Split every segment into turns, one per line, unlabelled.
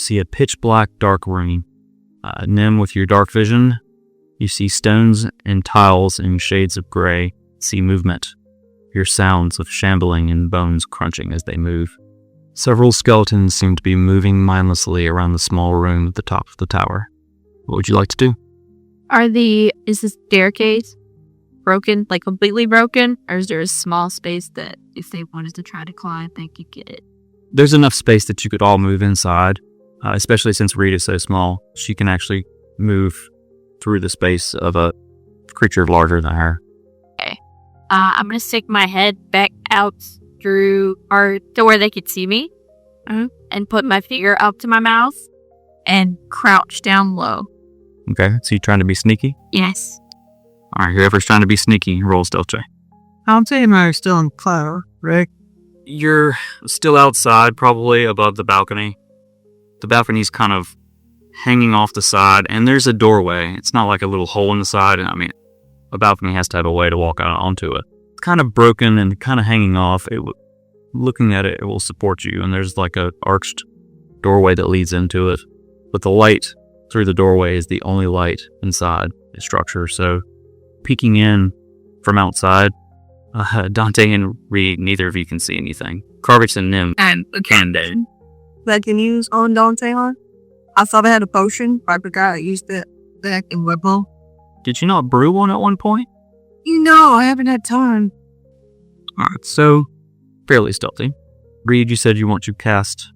see a pitch black dark room. Nim, with your dark vision, you see stones and tiles in shades of gray. See movement. Hear sounds of shambling and bones crunching as they move. Several skeletons seem to be moving mindlessly around the small room at the top of the tower. What would you like to do?
Is the staircase broken, like completely broken? Or is there a small space that if they wanted to try to climb, they could get it?
There's enough space that you could all move inside, especially since Reed is so small. She can actually move through the space of a creature larger than her.
Okay. I'm going to stick my head back out through to where they could see me, and put my finger up to my mouth and crouch down low.
Okay, so you're trying to be sneaky?
Yes.
Alright, whoever's trying to be sneaky, roll stealth check.
Dante and I are still in cloud, Rick.
You're still outside, probably above the balcony. The balcony's kind of hanging off the side, and there's a doorway. It's not like a little hole in the side. I mean, a balcony has to have a way to walk out onto it. It's kind of broken and kind of hanging off. Looking at it, it will support you, and there's like a arched doorway that leads into it. But the light through the doorway is the only light inside the structure, so peeking in from outside, Dante and Reed, neither of you can see anything. Karvix and Nim can do.
That can use on Dante, huh? I thought I had a potion, but I forgot I used it back in Webbo.
Did you not brew one at one point?
I haven't had time.
Alright, so fairly stealthy. Reed, you said you want to cast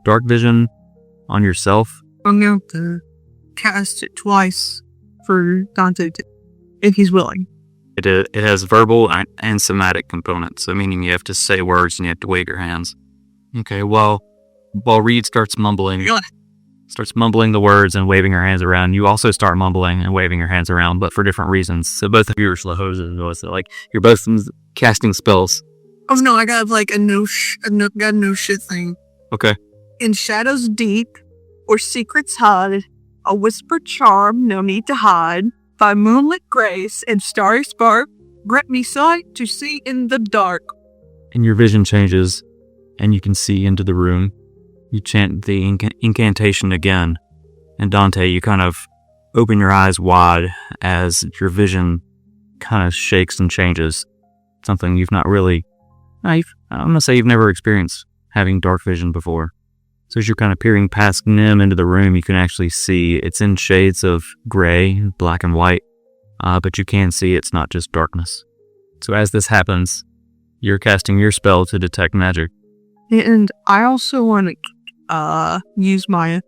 Dark Vision on yourself.
I'm going to cast it twice for Dante if he's willing.
It has verbal and somatic components, so meaning you have to say words and you have to wave your hands. Okay, while Reed starts mumbling the words and waving her hands around, you also start mumbling and waving your hands around, but for different reasons. So both of you are slow hoses, so like you're both casting spells.
Oh no, I got like a no shit thing.
Okay.
In shadows deep, or secrets hide, a whispered charm, no need to hide. By moonlit grace and starry spark, grant me sight to see in the dark.
And your vision changes, and you can see into the room. You chant the incantation again, and Dante, you kind of open your eyes wide as your vision kind of shakes and changes. Something you've not really, I'm going to say you've never experienced having dark vision before. So as you're kind of peering past Nim into the room, you can actually see it's in shades of gray, black and white, but you can see it's not just darkness. So as this happens, you're casting your spell to detect magic.
And I also want to use my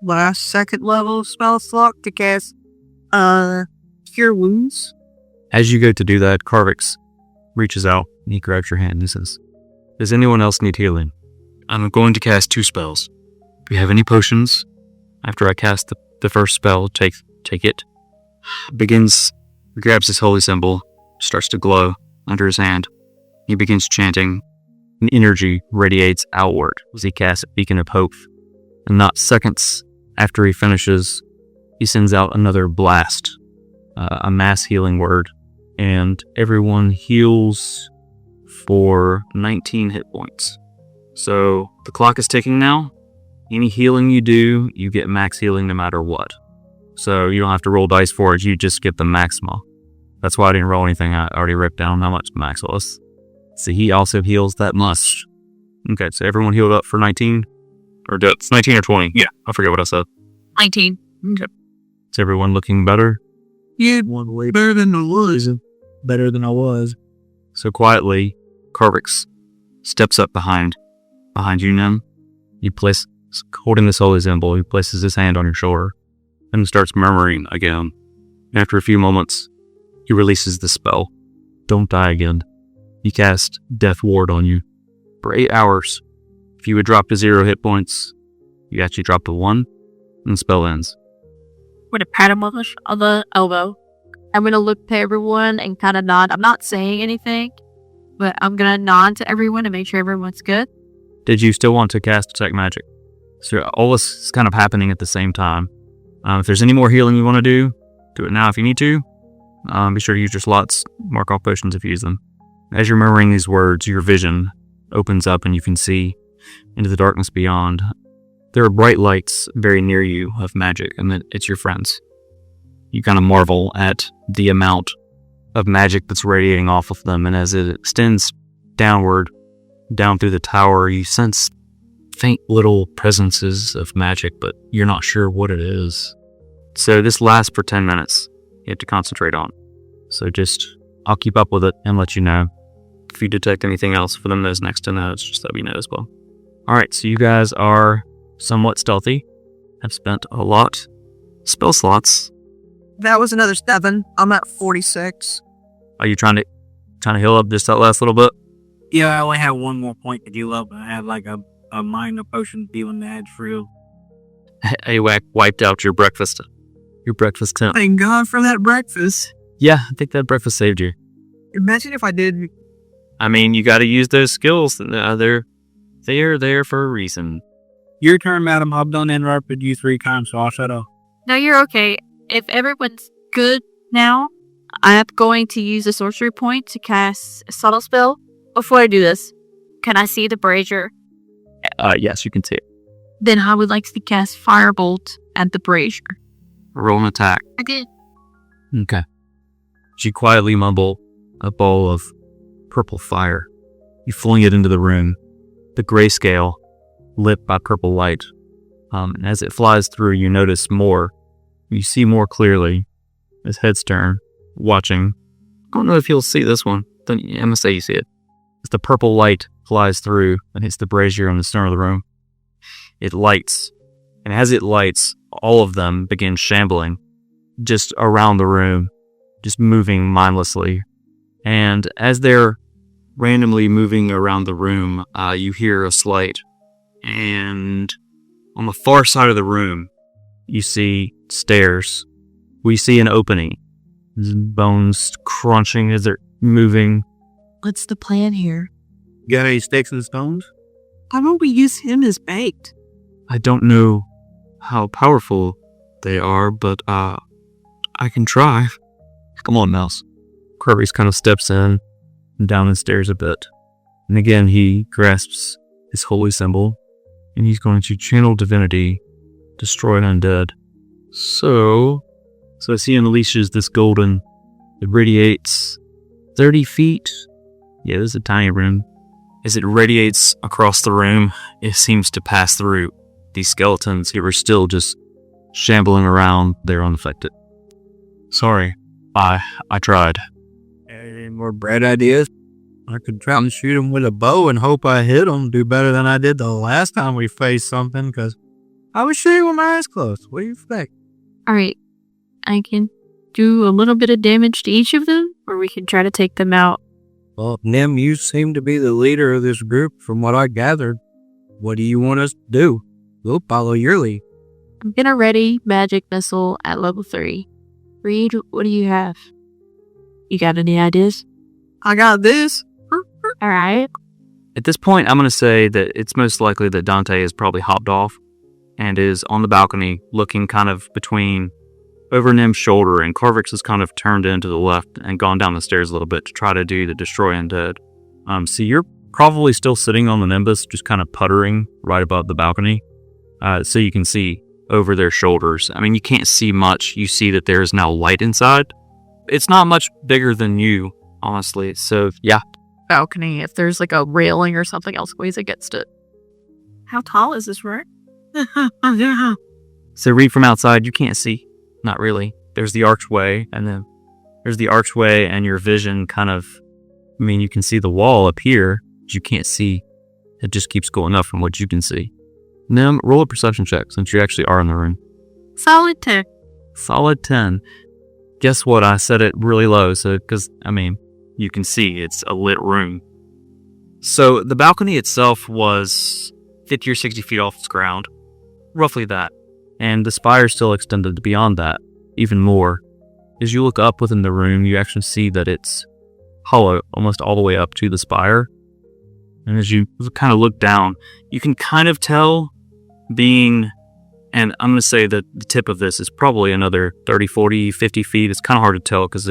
last second level spell slot to cast Cure Wounds.
As you go to do that, Karvix reaches out and he grabs your hand and says, "Does anyone else need healing? I'm going to cast 2 spells. If you have any potions, after I cast the first spell, take it." Grabs his holy symbol, starts to glow under his hand. He begins chanting, and energy radiates outward as he casts a beacon of hope. And not seconds after he finishes, he sends out another blast, a mass healing word, and everyone heals for 19 hit points. So the clock is ticking now. Any healing you do, you get max healing no matter what. So you don't have to roll dice for it, you just get the maximal. That's why I didn't roll anything. I already wrote down how much max was. So he also heals that much. Okay, so everyone healed up for 19? Or it's 19 or 20? Yeah, I forget what I said.
19.
Okay. Is everyone looking better?
Yeah, better than I was.
Better than I was. So quietly, Karvix steps up behind you, Nim. Holding this holy symbol, he places his hand on your shoulder and starts murmuring again. After a few moments, he releases the spell. Don't die again. He casts Death Ward on you for 8 hours. If you would drop to 0 hit points, you actually drop to 1, and the spell ends.
With a pat him on the elbow, I'm going to look to everyone and kind of nod. I'm not saying anything, but I'm going to nod to everyone to make sure everyone's good.
Did you still want to cast Detect Magic? So all this is kind of happening at the same time. If there's any more healing you want to do it now if you need to. Be sure to use your slots, mark off potions if you use them. As you're murmuring these words, your vision opens up and you can see into the darkness beyond. There are bright lights very near you of magic, and it's your friends. You kind of marvel at the amount of magic that's radiating off of them, and as it extends downward, down through the tower, you sense faint little presences of magic, but you're not sure what it is. So this lasts for 10 minutes. You have to concentrate on. So I'll keep up with it and let you know. If you detect anything else for them those next to notes, just let me know as well. Alright, so you guys are somewhat stealthy. Have spent a lot spell slots.
That was another 7. I'm at 46.
Are you trying to heal up just that last little bit?
Yeah, I only have one more point to heal up. I had like a minor potion healing to add for you.
You wiped out your breakfast tent.
Thank God for that breakfast.
Yeah, I think that breakfast saved you.
Imagine if I did.
I mean, you got to use those skills. They're there for a reason.
Your turn, madam. I've done interrupted you 3 times, so I'll shut up.
No, you're okay. If everyone's good now, I'm going to use a sorcery point to cast a subtle spell. Before I do this, can I see the brazier?
Yes, you can see it.
Then I would like to cast firebolt at the brazier.
Roll an attack.
I did.
Okay. You quietly mumble a ball of purple fire. You fling it into the room. The grayscale, lit by purple light. And as it flies through, you notice more. You see more clearly as Headstern watching. I don't know if you'll see this one. I'm going to say you see it. As the purple light flies through and hits the brazier on the center of the room, it lights. And as it lights, all of them begin shambling just around the room, just moving mindlessly. And as they're randomly moving around the room, you hear a slight. And on the far side of the room, you see stairs. We see an opening. Bones crunching as they're moving.
What's the plan here?
You got any sticks and stones?
How about we use him as bait?
I don't know how powerful they are, but I can try. Come on, Mouse. Karvix kind of steps in and down the stairs a bit. And again, he grasps his holy symbol, and he's going to channel divinity, destroy an undead. So as he unleashes this golden, it radiates 30 feet. Yeah, this is a tiny room. As it radiates across the room, it seems to pass through these skeletons who are still just shambling around. They're unaffected. Sorry, I tried.
Any more bread ideas? I could try and shoot him with a bow and hope I hit him. Do better than I did the last time we faced something, because I was shooting with my eyes closed. What do you think?
Alright. I can do a little bit of damage to each of them, or we can try to take them out.
Well, Nim, you seem to be the leader of this group from what I gathered. What do you want us to do? We'll follow your lead.
I'm gonna ready magic missile at level 3. Reed, what do you have? You got any ideas?
I got this.
Alright.
At this point, I'm going to say that it's most likely that Dante has probably hopped off and is on the balcony looking kind of between over Nim's shoulder, and Karvix has kind of turned in to the left and gone down the stairs a little bit to try to do the destroy undead. So you're probably still sitting on the Nimbus, just kind of puttering right above the balcony, so you can see over their shoulders. I mean, you can't see much. You see that there is now light inside. It's not much bigger than you, honestly. So, yeah.
Balcony, if there's like a railing or something else weighs against it.
How tall is this room?
So read from outside, you can't see. Not really. There's the archway, and then there's the archway, and your vision kind of, I mean, you can see the wall up here, but you can't see. It just keeps going up from what you can see. Nim, roll a perception check, since you actually are in the room.
Solid 10.
Solid 10. Guess what? I set it really low, so, because, I mean, you can see it's a lit room. So the balcony itself was 50 or 60 feet off the ground. Roughly that. And the spire still extended beyond that, even more. As you look up within the room, you actually see that it's hollow almost all the way up to the spire. And as you kind of look down, you can kind of tell being, and I'm going to say that the tip of this is probably another 30, 40, 50 feet. It's kind of hard to tell because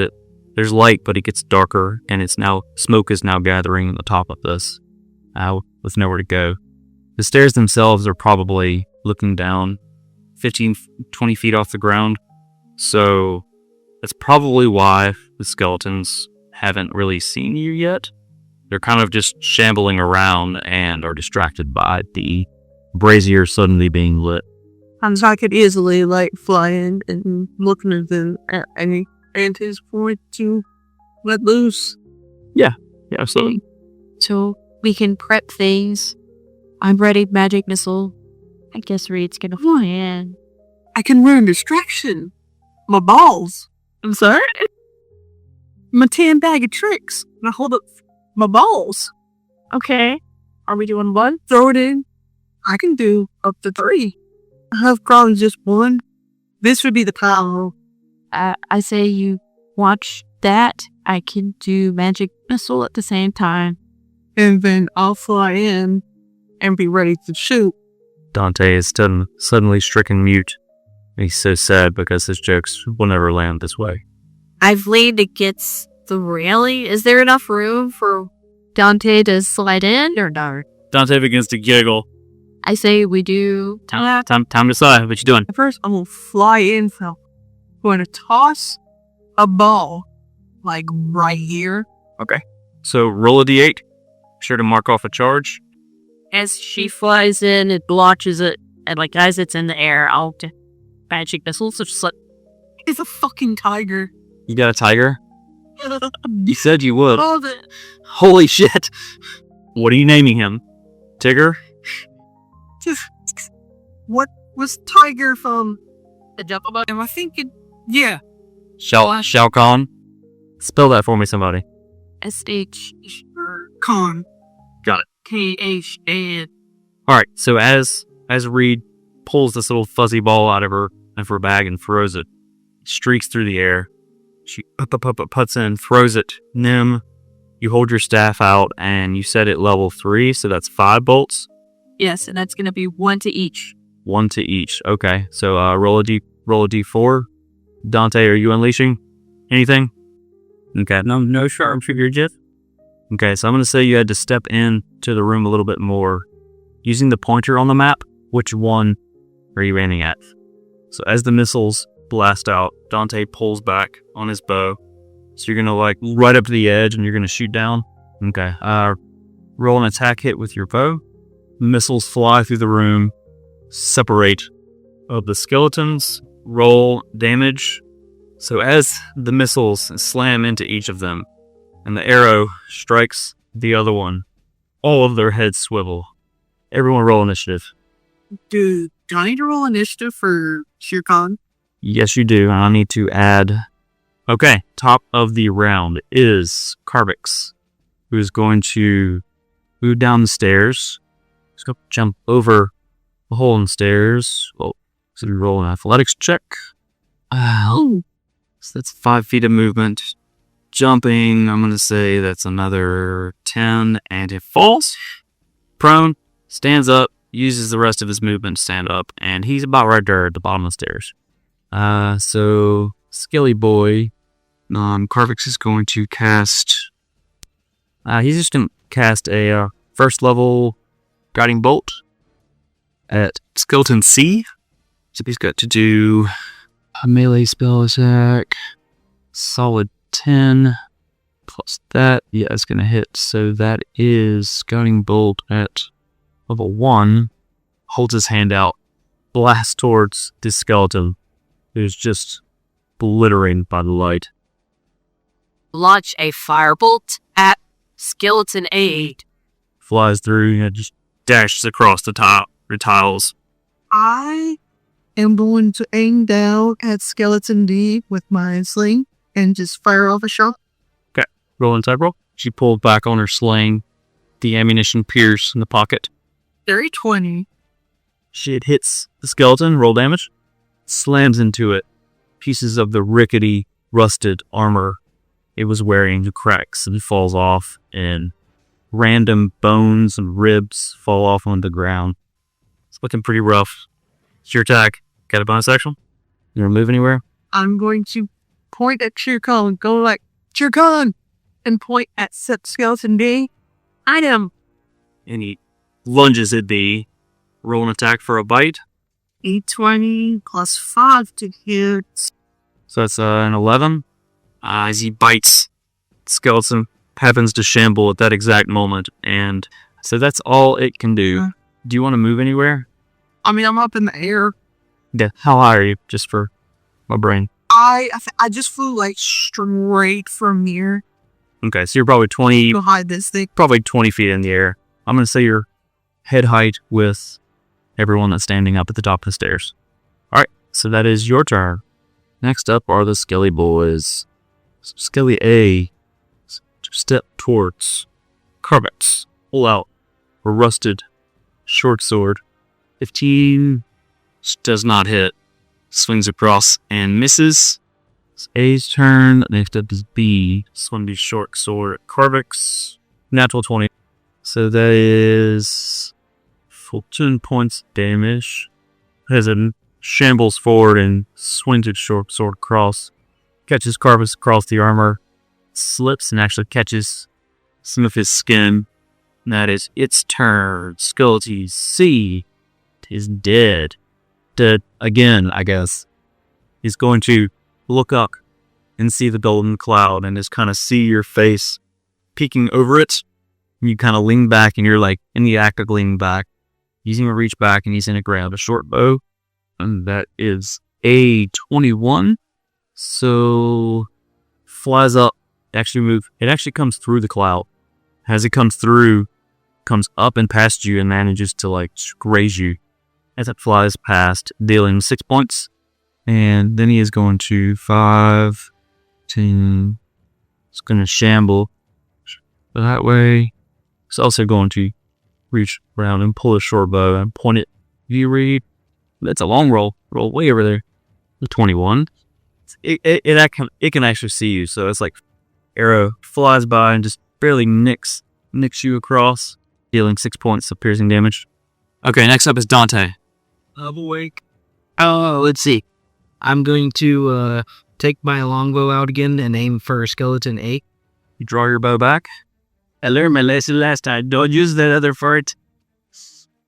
there's light, but it gets darker, and smoke is now gathering on the top of this, with nowhere to go. The stairs themselves are probably looking down 15, 20 feet off the ground. So that's probably why the skeletons haven't really seen you yet. They're kind of just shambling around and are distracted by the brazier suddenly being lit.
And I could easily, fly in and look at them at any vantage point to let loose.
Yeah, absolutely.
So we can prep things. I'm ready, magic missile. I guess Reed's gonna fly in.
I can run distraction. My balls.
I'm sorry?
My 10 bag of tricks. And I hold up my balls.
Okay. Are we doing one?
Throw it in. I can do up to 3. I have probably just 1. This would be the power.
I say you watch that. I can do magic missile at the same time.
And then I'll fly in and be ready to shoot.
Dante is suddenly stricken mute. He's so sad because his jokes will never land this way.
I've leaned against the railing. Is there enough room for Dante to slide in or no?
Dante begins to giggle.
I say we do...
Time to decide. What you doing?
First, I'm going to fly in. So I'm going to toss a ball, right here.
Okay. So roll a d8. Be sure to mark off a charge.
As she flies in, it launches it. And as it's in the air, I'll magic missiles.
It's a fucking tiger.
You got a tiger? You said you would.
Love it.
Holy shit. What are you naming him? Tigger?
What was tiger from?
The jump about.
Am I thinking? Yeah.
Shao Khan? Spell that for me, somebody.
S-H...
Khan.
Got it.
K-H-A-N.
Alright, so as Reed pulls this little fuzzy ball out of her bag and throws it, streaks through the air. She puts in, throws it. Nim, you hold your staff out and you set it level 3, so that's 5 bolts.
Yes, and that's going to be 1 to each.
1 to each. Okay, so roll a d4. Dante, are you unleashing anything? Okay.
No sharpshooter yet.
Okay, so I'm going to say you had to step in to the room a little bit more. Using the pointer on the map, which one are you aiming at? So as the missiles blast out, Dante pulls back on his bow. So you're going to right up to the edge and you're going to shoot down. Okay. Roll an attack hit with your bow. Missiles fly through the room, separate of the skeletons, roll damage. So as the missiles slam into each of them and the arrow strikes the other one, all of their heads swivel. Everyone roll initiative.
Do I need to roll initiative for Shere Khan?
Yes, you do. I need to add... Okay, top of the round is Karvix, who's going to move down the stairs. He's going to jump over the hole in the stairs. Oh, so we roll an athletics check. So that's 5 feet of movement. Jumping, I'm going to say that's another 10, and it falls. Prone, stands up, uses the rest of his movement to stand up, and he's about right there at the bottom of the stairs. So, Skilly Boy, Karvix is going to cast... he's just going to cast a first level guiding bolt at Skeleton C. So he's got to do a melee spell attack, solid 10, plus that, yeah, it's going to hit. So that is guiding bolt at level 1, holds his hand out, blasts towards this skeleton, who's just glittering by the light.
Launch a firebolt at Skeleton 8.
Flies through and just dashes across the tiles.
I am going to aim down at Skeleton D with my sling and just fire off a shot.
Okay, roll inside roll. She pulled back on her sling. The ammunition pierces in the pocket.
30-20.
It hits the skeleton, roll damage, slams into it. Pieces of the rickety, rusted armor it was wearing cracks and falls off, and random bones and ribs fall off on the ground. It's looking pretty rough. It's your attack. Got a bonus action? You want to move anywhere?
I'm going to point at Shere Khan and go Shere Khan! And point at Skeleton D.
Item.
And he lunges at B. Roll an attack for a bite.
D20 plus 5 to hit.
So that's an 11. As he bites, the skeleton happens to shamble at that exact moment. And so that's all it can do. Do you want to move anywhere?
I mean, I'm up in the air.
Yeah. How high are you? Just for my brain.
I just flew like straight from here
Okay, so you're probably 20,
to hide this thing.
probably 20 feet in the air. I'm going to say you're head height with everyone that's standing up at the top of the stairs. All right, so that is your turn. Next up are the Skelly boys. Skelly A, step towards Karvix. Pull out a rusted short sword. 15 does not hit. Swings across and misses. It's A's turn. Next up is B. Swing the short sword at Karvix. Natural 20. So that is full 10 points damage. Has a shambles forward and swings its short sword across. Catches Karvix across the armor. Slips and actually catches some of his skin. And that is its turn. Skeleton C is dead. Dead again, I guess. He's going to look up and see the golden cloud and just kind of see your face peeking over it. And you kind of lean back and you're like in the act of leaning back. He's going to reach back and he's going to grab a short bow. And that is a 21. So flies up, it actually comes through the cloud. As it comes through, comes up and past you and manages to like graze you as it flies past, dealing 6 points. And then he is going to 5, 10. It's going to shamble that way. It's also going to reach around and pull a short bow and point it. You read, that's a long roll. Roll way over there. The 21. It can actually see you. So it's like arrow flies by and just barely nicks you across, dealing 6 points of piercing damage. Okay, next up is Dante.
I'm awake. Oh, let's see. I'm going to take my longbow out again and aim for skeleton A.
You draw your bow back.
I learned my lesson last time. Don't use that other fart.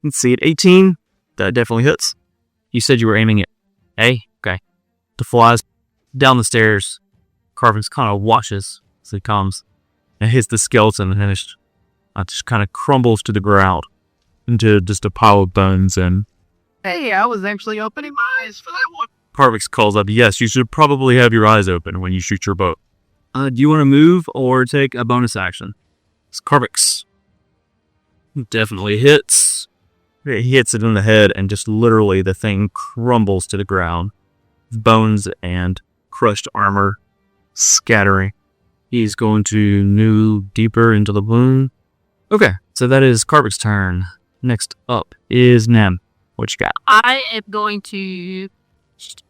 Let's see, at 18, that definitely hits. You said you were aiming at A? Okay. The flies down the stairs. Karvix kind of watches as it comes and hits the skeleton and then it just kind of crumbles to the ground into just a pile of bones. And
Hey, I was actually opening my eyes for that one.
Karvix calls up, yes, you should probably have your eyes open when you shoot your bow. Do you want to move or take a bonus action? It's Karvix. Definitely hits. He hits it in the head and just literally the thing crumbles to the ground. Bones and crushed armor scattering. He's going to move deeper into the wound. Okay, so that is Karvix's turn. Next up is Nem. What you got?
I am going to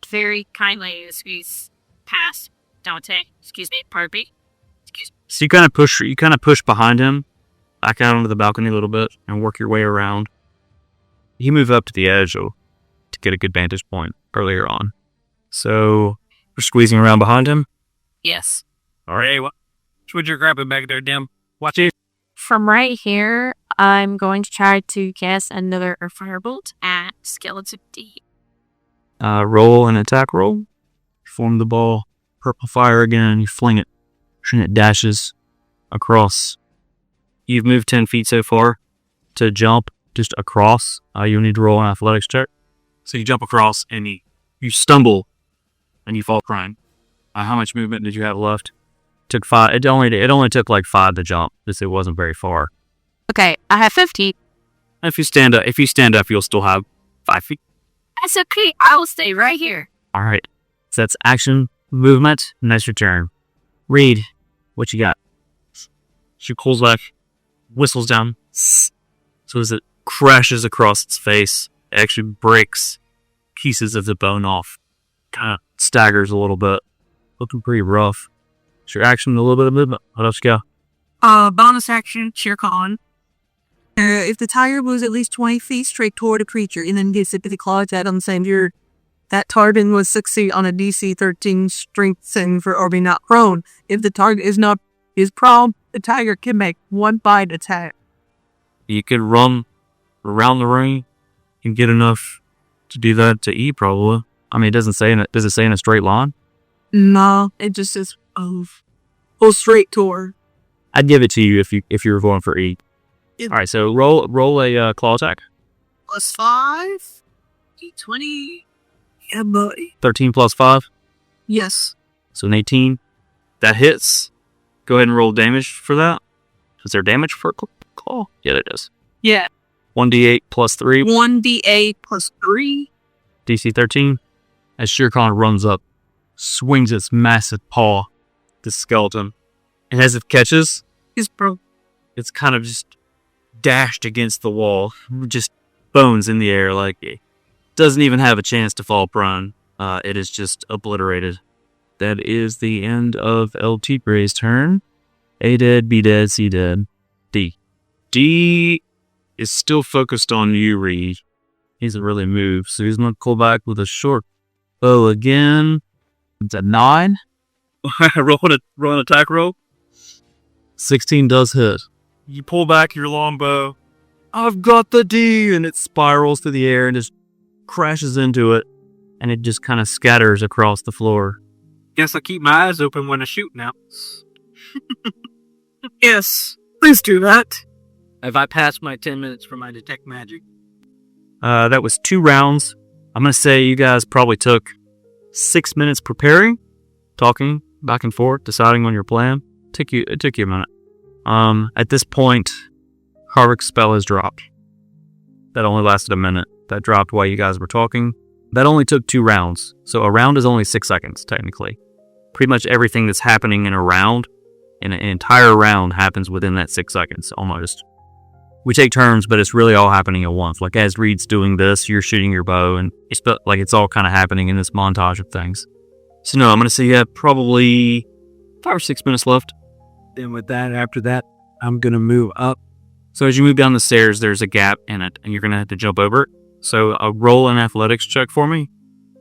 very kindly squeeze past Dante. Excuse me, pardon me.
So you kind of push behind him, back out onto the balcony a little bit, and work your way around. You move up to the edge to get a good vantage point earlier on. So we're squeezing around behind him.
Yes.
All right.
Hey, what you're grabbing back there, Dim? Watch it.
From right here, I'm going to try to cast another firebolt at Skeleton D.
Roll an attack roll. Form the ball. Purple fire again. You fling it. And it dashes across. You've moved 10 feet so far. To jump just across, you need to roll an athletics check. So you jump across and you stumble and you fall crying. How much movement did you have left? Took 5. It only took like 5 to jump. It wasn't very far.
Okay, I have 50.
If you stand up, you'll still have 5 feet.
That's okay. I will stay right here.
All right. So that's action, movement, and that's your turn. Reed, what you got? She pulls back, whistles down. So as it crashes across its face, it actually breaks pieces of the bone off. Kind of staggers a little bit. Looking pretty rough. It's your action, a little bit of movement. What else you got?
Bonus action, Shere Khan. If the tiger moves at least 20 feet straight toward a creature and then gets it with the claws out on the same turn, that target will succeed on a DC 13 strength saving for or be not prone. If the target is prone, the tiger can make one bite attack.
You could run around the ring and get enough to do that to E, probably. I mean, it doesn't say does it say in a straight line?
No, it just says go straight to her.
I'd give it to you if you were going for E.
Yeah.
All right, so roll a claw attack.
+5. D20. Yeah, buddy.
13 plus 5,
Yes.
so an 18. That hits. Go ahead and roll damage for that. Is there damage for a claw? Yeah, it is.
Yeah.
1d8 plus 3,
1d8 plus 3.
DC 13. As Shere Khan runs up, swings its massive paw, the skeleton, and as it catches,
He's broke.
it's kind of just dashed against the wall, just bones in the air, like it doesn't even have a chance to fall prone. It is just obliterated. That is the end of LT Gray's turn. A dead, B dead, C dead, D. D is still focused on you, Reed. He hasn't really moved, so he's going to pull back with a short bow again. It's a 9. roll an attack roll. 16 does hit. You pull back your longbow. I've got the D, and it spirals through the air and just crashes into it, and it just kind of scatters across the floor.
Guess I'll keep my eyes open when I shoot now.
Yes. Please do that.
Have I passed my 10 minutes for my detect magic?
That was 2 rounds. I'm going to say you guys probably took 6 minutes preparing, talking back and forth, deciding on your plan. It took you a minute. At this point, Karvix spell has dropped. That only lasted a minute. That dropped while you guys were talking. That only took 2 rounds. So a round is only 6 seconds, technically. Pretty much everything that's happening in a round, in an entire round, happens within that 6 seconds, almost. We take turns, but it's really all happening at once. Like, as Reed's doing this, you're shooting your bow, and it's all kind of happening in this montage of things. So no, I'm going to say you have probably 5 or 6 minutes left.
Then with that, after that, I'm going to move up.
So as you move down the stairs, there's a gap in it, and you're going to have to jump over it. So roll an athletics check for me.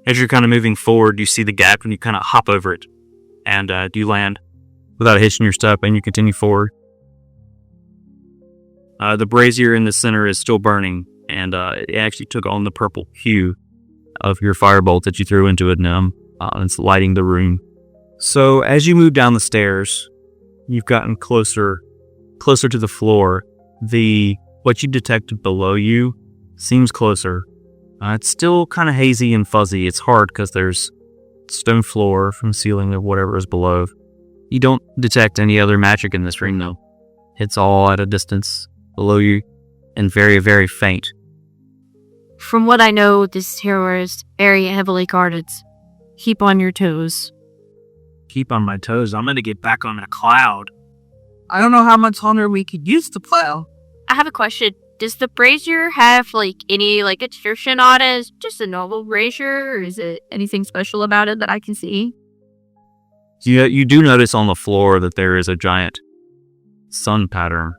As you're kind of moving forward, you see the gap, and you kind of hop over it. And you land without hitching your step, and you continue forward. The brazier in the center is still burning, and it actually took on the purple hue of your firebolt that you threw into it, and it's lighting the room. So as you move down the stairs, you've gotten closer to the floor. What you detected below you seems closer. It's still kind of hazy and fuzzy. It's hard because there's stone floor from ceiling to whatever is below. You don't detect any other magic in this ring, though. It's all at a distance below you and very, very faint.
From what I know, this tower is very heavily guarded. Keep on your toes.
Keep on my toes. I'm going to get back on a cloud.
I don't know how much longer we could use the plow.
I have a question. Does the brazier have any inscription on it? Is it just a normal brazier, or is it anything special about it that I can see?
You do notice on the floor that there is a giant sun pattern.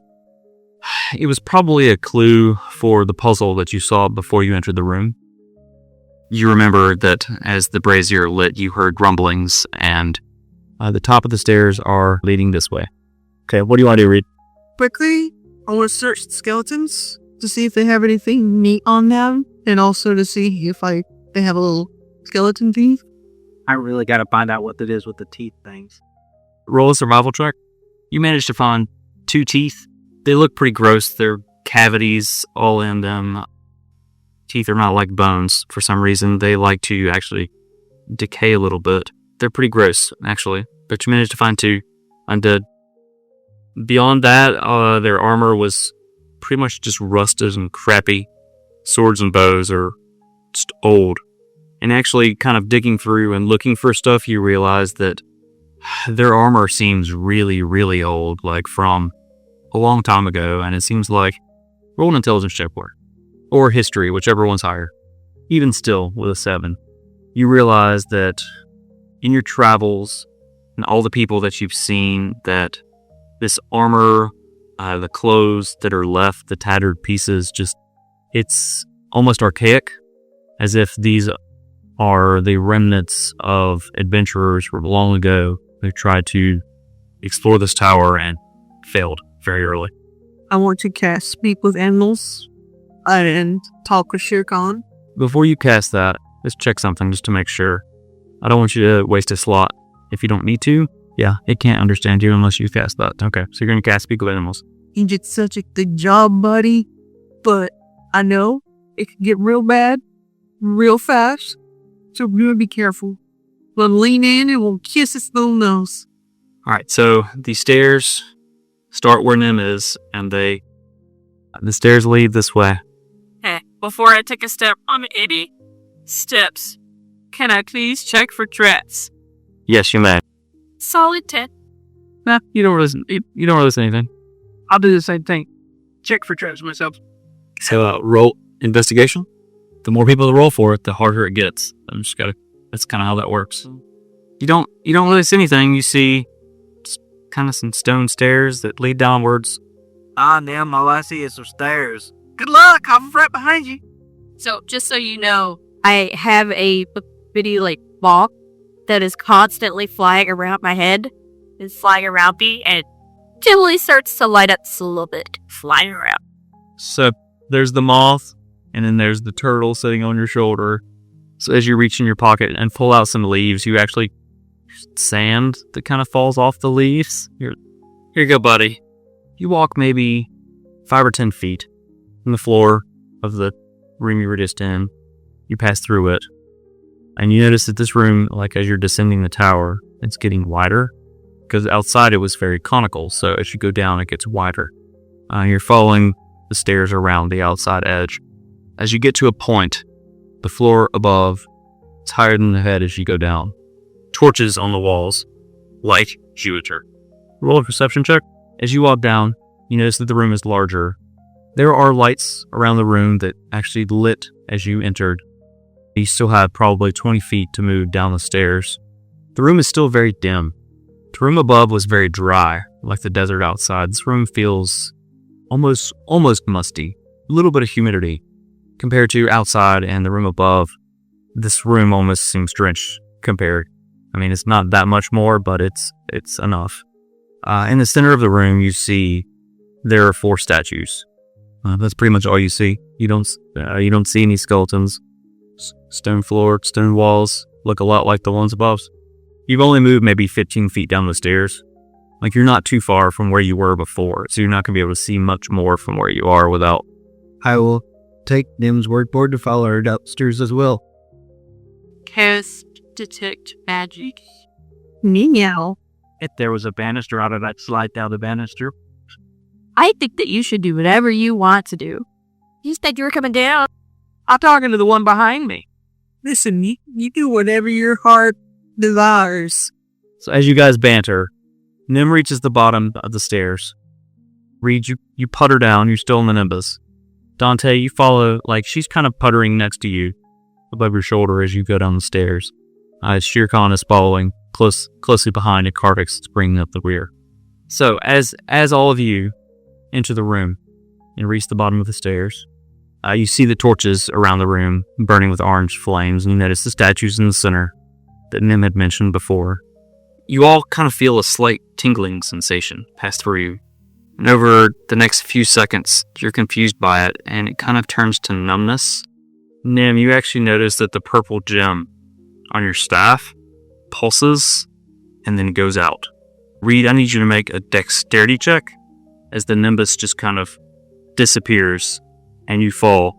It was probably a clue for the puzzle that you saw before you entered the room. You remember that as the brazier lit, you heard grumblings, and the top of the stairs are leading this way. Okay, what do you want to do, Reed?
Quickly, I want to search the skeletons to see if they have anything neat on them, and also to see if they have a little skeleton teeth.
I really got to find out what it is with the teeth things.
Roll a survival check. You managed to find 2 teeth. They look pretty gross. They're cavities all in them. Teeth are not like bones. For some reason, they like to actually decay a little bit. They're pretty gross, actually. But you managed to find 2 undead. Beyond that, their armor was pretty much just rusted and crappy. Swords and bows are just old. And actually kind of digging through and looking for stuff, you realize that their armor seems really, really old, like from a long time ago, and it seems like roll an intelligence check or history, whichever one's higher. Even still, with a 7, you realize that in your travels and all the people that you've seen, that this armor, the clothes that are left, the tattered pieces, it's almost archaic, as if these are the remnants of adventurers from long ago who tried to explore this tower and failed very early.
I want to cast Speak with Animals and talk with Shere Khan.
before you cast that, let's check something just to make sure. I don't want you to waste a slot if you don't need to. Yeah, it can't understand you unless you cast that. Okay, so you're going to cast Speak of Animals.
You did such a good job, buddy. But I know it can get real bad, real fast. So we're going to be careful. We'll lean in and we'll kiss its little nose.
All right, so the stairs start where Nim is, and the stairs lead this way.
Hey, before I take a step on the 80 steps, can I please check for threats?
Yes, you may.
Solid 10.
Nah, you don't really see anything.
I'll do the same thing. Check for traps myself.
So roll investigation. The more people that roll for it, the harder it gets. That's kind of how that works. You don't really see anything. You see kind of some stone stairs that lead downwards.
Damn, all I see is some stairs. Good luck, I'm right behind you.
So, just so you know, I have a bitty, ball that is constantly flying around my head. It's flying around me, and gently starts to light up just a little bit, flying around.
So there's the moth, and then there's the turtle sitting on your shoulder. So as you reach in your pocket and pull out some leaves, you actually sand that kind of falls off the leaves. Here you go, buddy. You walk maybe 5 or 10 feet from the floor of the room you were just in. You pass through it, and you notice that this room, as you're descending the tower, it's getting wider. Because outside it was very conical, so as you go down, it gets wider. You're following the stairs around the outside edge. As you get to a point, the floor above is higher than the head as you go down. Torches on the walls light you enter. Roll a perception check. As you walk down, you notice that the room is larger. There are lights around the room that actually lit as you entered. You still have probably 20 feet to move down the stairs. The room is still very dim. The room above was very dry, like the desert outside. This room feels almost musty. A little bit of humidity. Compared to outside and the room above, this room almost seems drenched compared. I mean, it's not that much more, but it's enough. In the center of the room, you see there are 4 statues. That's pretty much all you see. You don't see any skeletons. Stone floor, stone walls look a lot like the ones above. You've only moved maybe 15 feet down the stairs. You're not too far from where you were before, so you're not going to be able to see much more from where you are without.
I will take Nim's workboard to follow her upstairs as well.
Cast detect magic.
Meow.
If there was a banister out of that, slide down the banister.
I think that you should do whatever you want to do. You said you were coming down.
I'm talking to the one behind me.
Listen, you do whatever your heart desires.
So as you guys banter, Nim reaches the bottom of the stairs. Reed, you putter down. You're still in the Nimbus. Dante, you follow, she's kind of puttering next to you above your shoulder as you go down the stairs. Shere Khan is following closely behind, and Karvix is bringing up the rear. So as all of you enter the room and reach the bottom of the stairs, you see the torches around the room burning with orange flames, and you notice the statues in the center that Nim had mentioned before. You all kind of feel a slight tingling sensation pass through you. And over the next few seconds, you're confused by it, and it kind of turns to numbness. Nim, you actually notice that the purple gem on your staff pulses and then goes out. Reed, I need you to make a dexterity check as the Nimbus just kind of disappears and you fall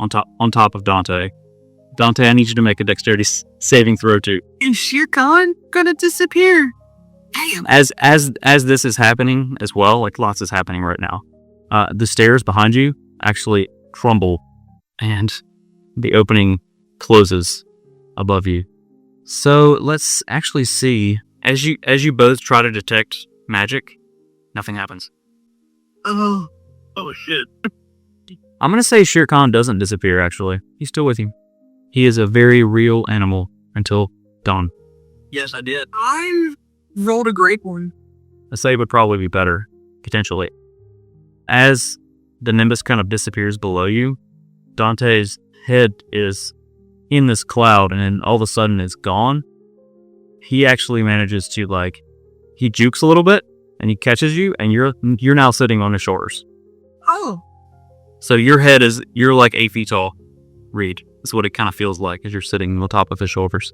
on top of Dante. Dante, I need you to make a dexterity saving throw too.
Is Shere Khan gonna disappear? Damn.
As this is happening as well, lots is happening right now. The stairs behind you actually crumble, and the opening closes above you. So let's actually see. As you both try to detect magic, nothing happens.
Oh
shit.
I'm gonna say Shere Khan doesn't disappear. Actually, he's still with you. He is a very real animal until dawn.
Yes, I did.
I rolled a great one.
A save would probably be better, potentially. As the Nimbus kind of disappears below you, Dante's head is in this cloud, and then all of a sudden it's gone. He actually manages to, he jukes a little bit, and he catches you, and you're now sitting on his shoulders.
Oh.
So your head you're 8 feet tall, Reed. That's what it kind of feels like as you're sitting on top of his shoulders.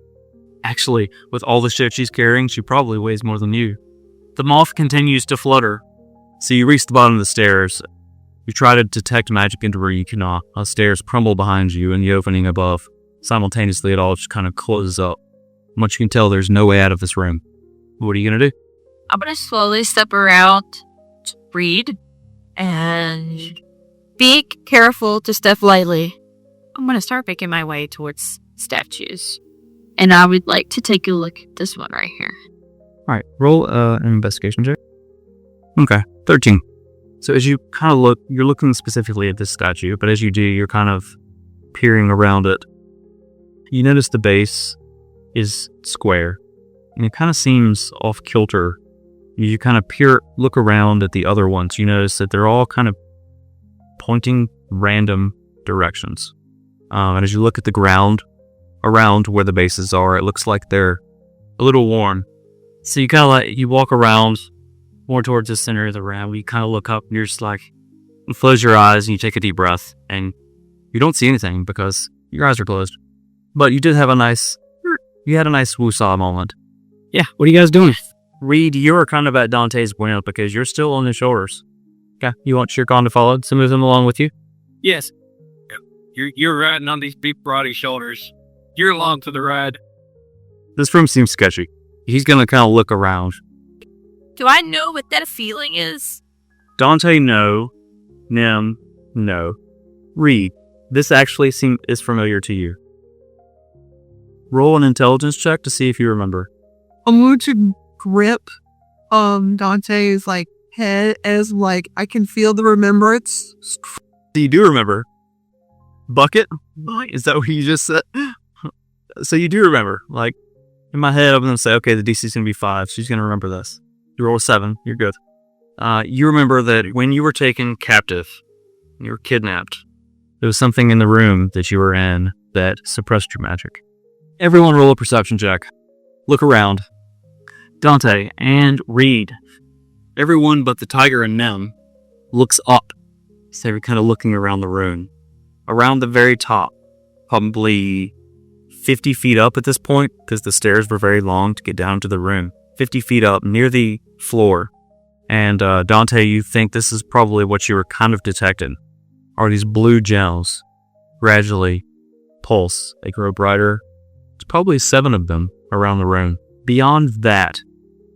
Actually, with all the shit she's carrying, she probably weighs more than you. The moth continues to flutter. So you reach the bottom of the stairs. You try to detect magic into where you cannot. The stairs crumble behind you and the opening above. Simultaneously, it all just kind of closes up. Once you can tell, there's no way out of this room. What are you going to do?
I'm going to slowly step around to Reed and be careful to step lightly. I'm going to start making my way towards statues. And I would like to take a look at this one right here.
Alright, roll an investigation check. Okay, 13. So as you kind of look, you're looking specifically at this statue, but as you do, you're kind of peering around it. You notice the base is square, and it kind of seems off kilter. You kind of look around at the other ones. You notice that they're all kind of pointing random directions. And as you look at the ground around where the bases are, it looks like they're a little worn. So you kind of you walk around more towards the center of the round. You kind of look up and you're just you close your eyes and you take a deep breath and you don't see anything because your eyes are closed. But you had a nice woosah moment.
Yeah, what are you guys doing?
Reed, you're kind of at Dante's point because you're still on his shoulders. Okay, you want Shere Khan to follow, so move him along with you?
Yes. You're riding on these big broady shoulders. You're along for the ride.
This room seems sketchy. He's going to kind of look around.
Do I know what that feeling is?
Dante, no. Nem, no. Reed, this actually is familiar to you. Roll an intelligence check to see if you remember.
I'm going to grip Dante's head as I can feel the remembrance.
So you do remember. Bucket? Is that what you just said? So you do remember. In my head, I'm going to say, okay, the DC's going to be 5. She's going to remember this. You roll a 7. You're good. You remember that when you were taken captive, you were kidnapped, there was something in the room that you were in that suppressed your magic. Everyone roll a perception check. Look around. Dante and Reed. Everyone but the tiger and Nem looks up. So they're kind of looking around the room. Around the very top, probably 50 feet up at this point, because the stairs were very long to get down to the room. 50 feet up, near the floor. And Dante, you think this is probably what you were kind of detecting. Are these blue gels gradually pulse. They grow brighter. There's probably 7 of them around the room. Beyond that,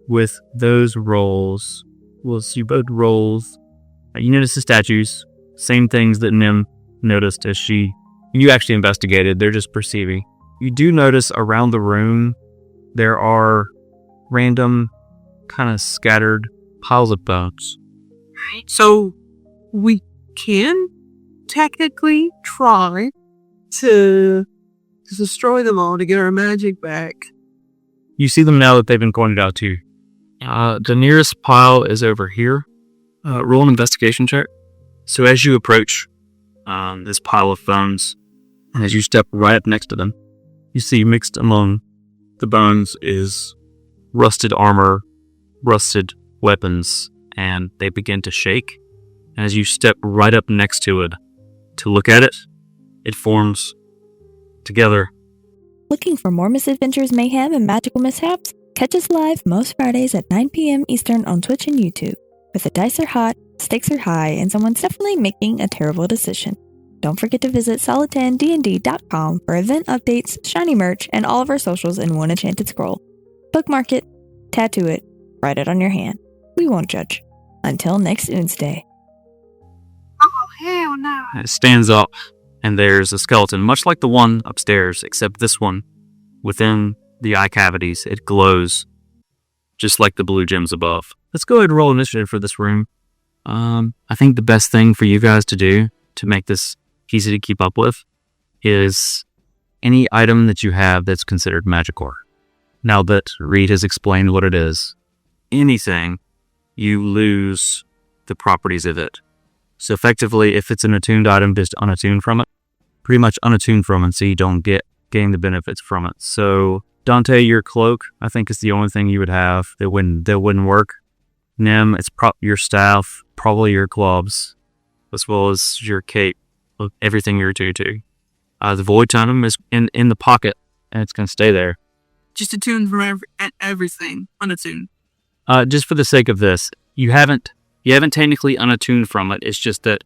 with those rolls, we'll see both rolls. You notice the statues. Same things that Nem noticed as you actually investigated. They're just perceiving. You do notice around the room there are random kind of scattered piles of bones.
Right. So we can technically try to destroy them all to get our magic back.
You see them now that they've been pointed out to you. The nearest pile is over here. Roll an investigation check. So as you approach this pile of bones, and as you step right up next to them, you see mixed among the bones is rusted armor, rusted weapons, and they begin to shake. And as you step right up next to it to look at it, it forms together.
Looking for more misadventures, mayhem, and magical mishaps? Catch us live most Fridays at 9 p.m. Eastern on Twitch and YouTube, where the dice are hot, stakes are high, and someone's definitely making a terrible decision. Don't forget to visit solid10dnd.com for event updates, shiny merch, and all of our socials in one enchanted scroll. Bookmark it, tattoo it, write it on your hand. We won't judge. Until next Wednesday.
Oh, hell no.
It stands up, and there's a skeleton, much like the one upstairs, except this one, within the eye cavities, it glows, just like the blue gems above. Let's go ahead and roll initiative for this room. I think the best thing for you guys to do to make this easy to keep up with is any item that you have that's considered magical. Now that Reed has explained what it is, anything, you lose the properties of it. So effectively, if it's an attuned item, just unattune from it. Pretty much unattune from it, so you don't gain the benefits from it. So Dante, your cloak, I think, is the only thing you would have that wouldn't work. Nem, it's your staff, probably your clubs, as well as your cape, everything you're attuned to. The void tome is in the pocket, and it's going to stay there.
Just attuned from everything. Unattuned.
Just for the sake of this, you haven't technically unattuned from it. It's just that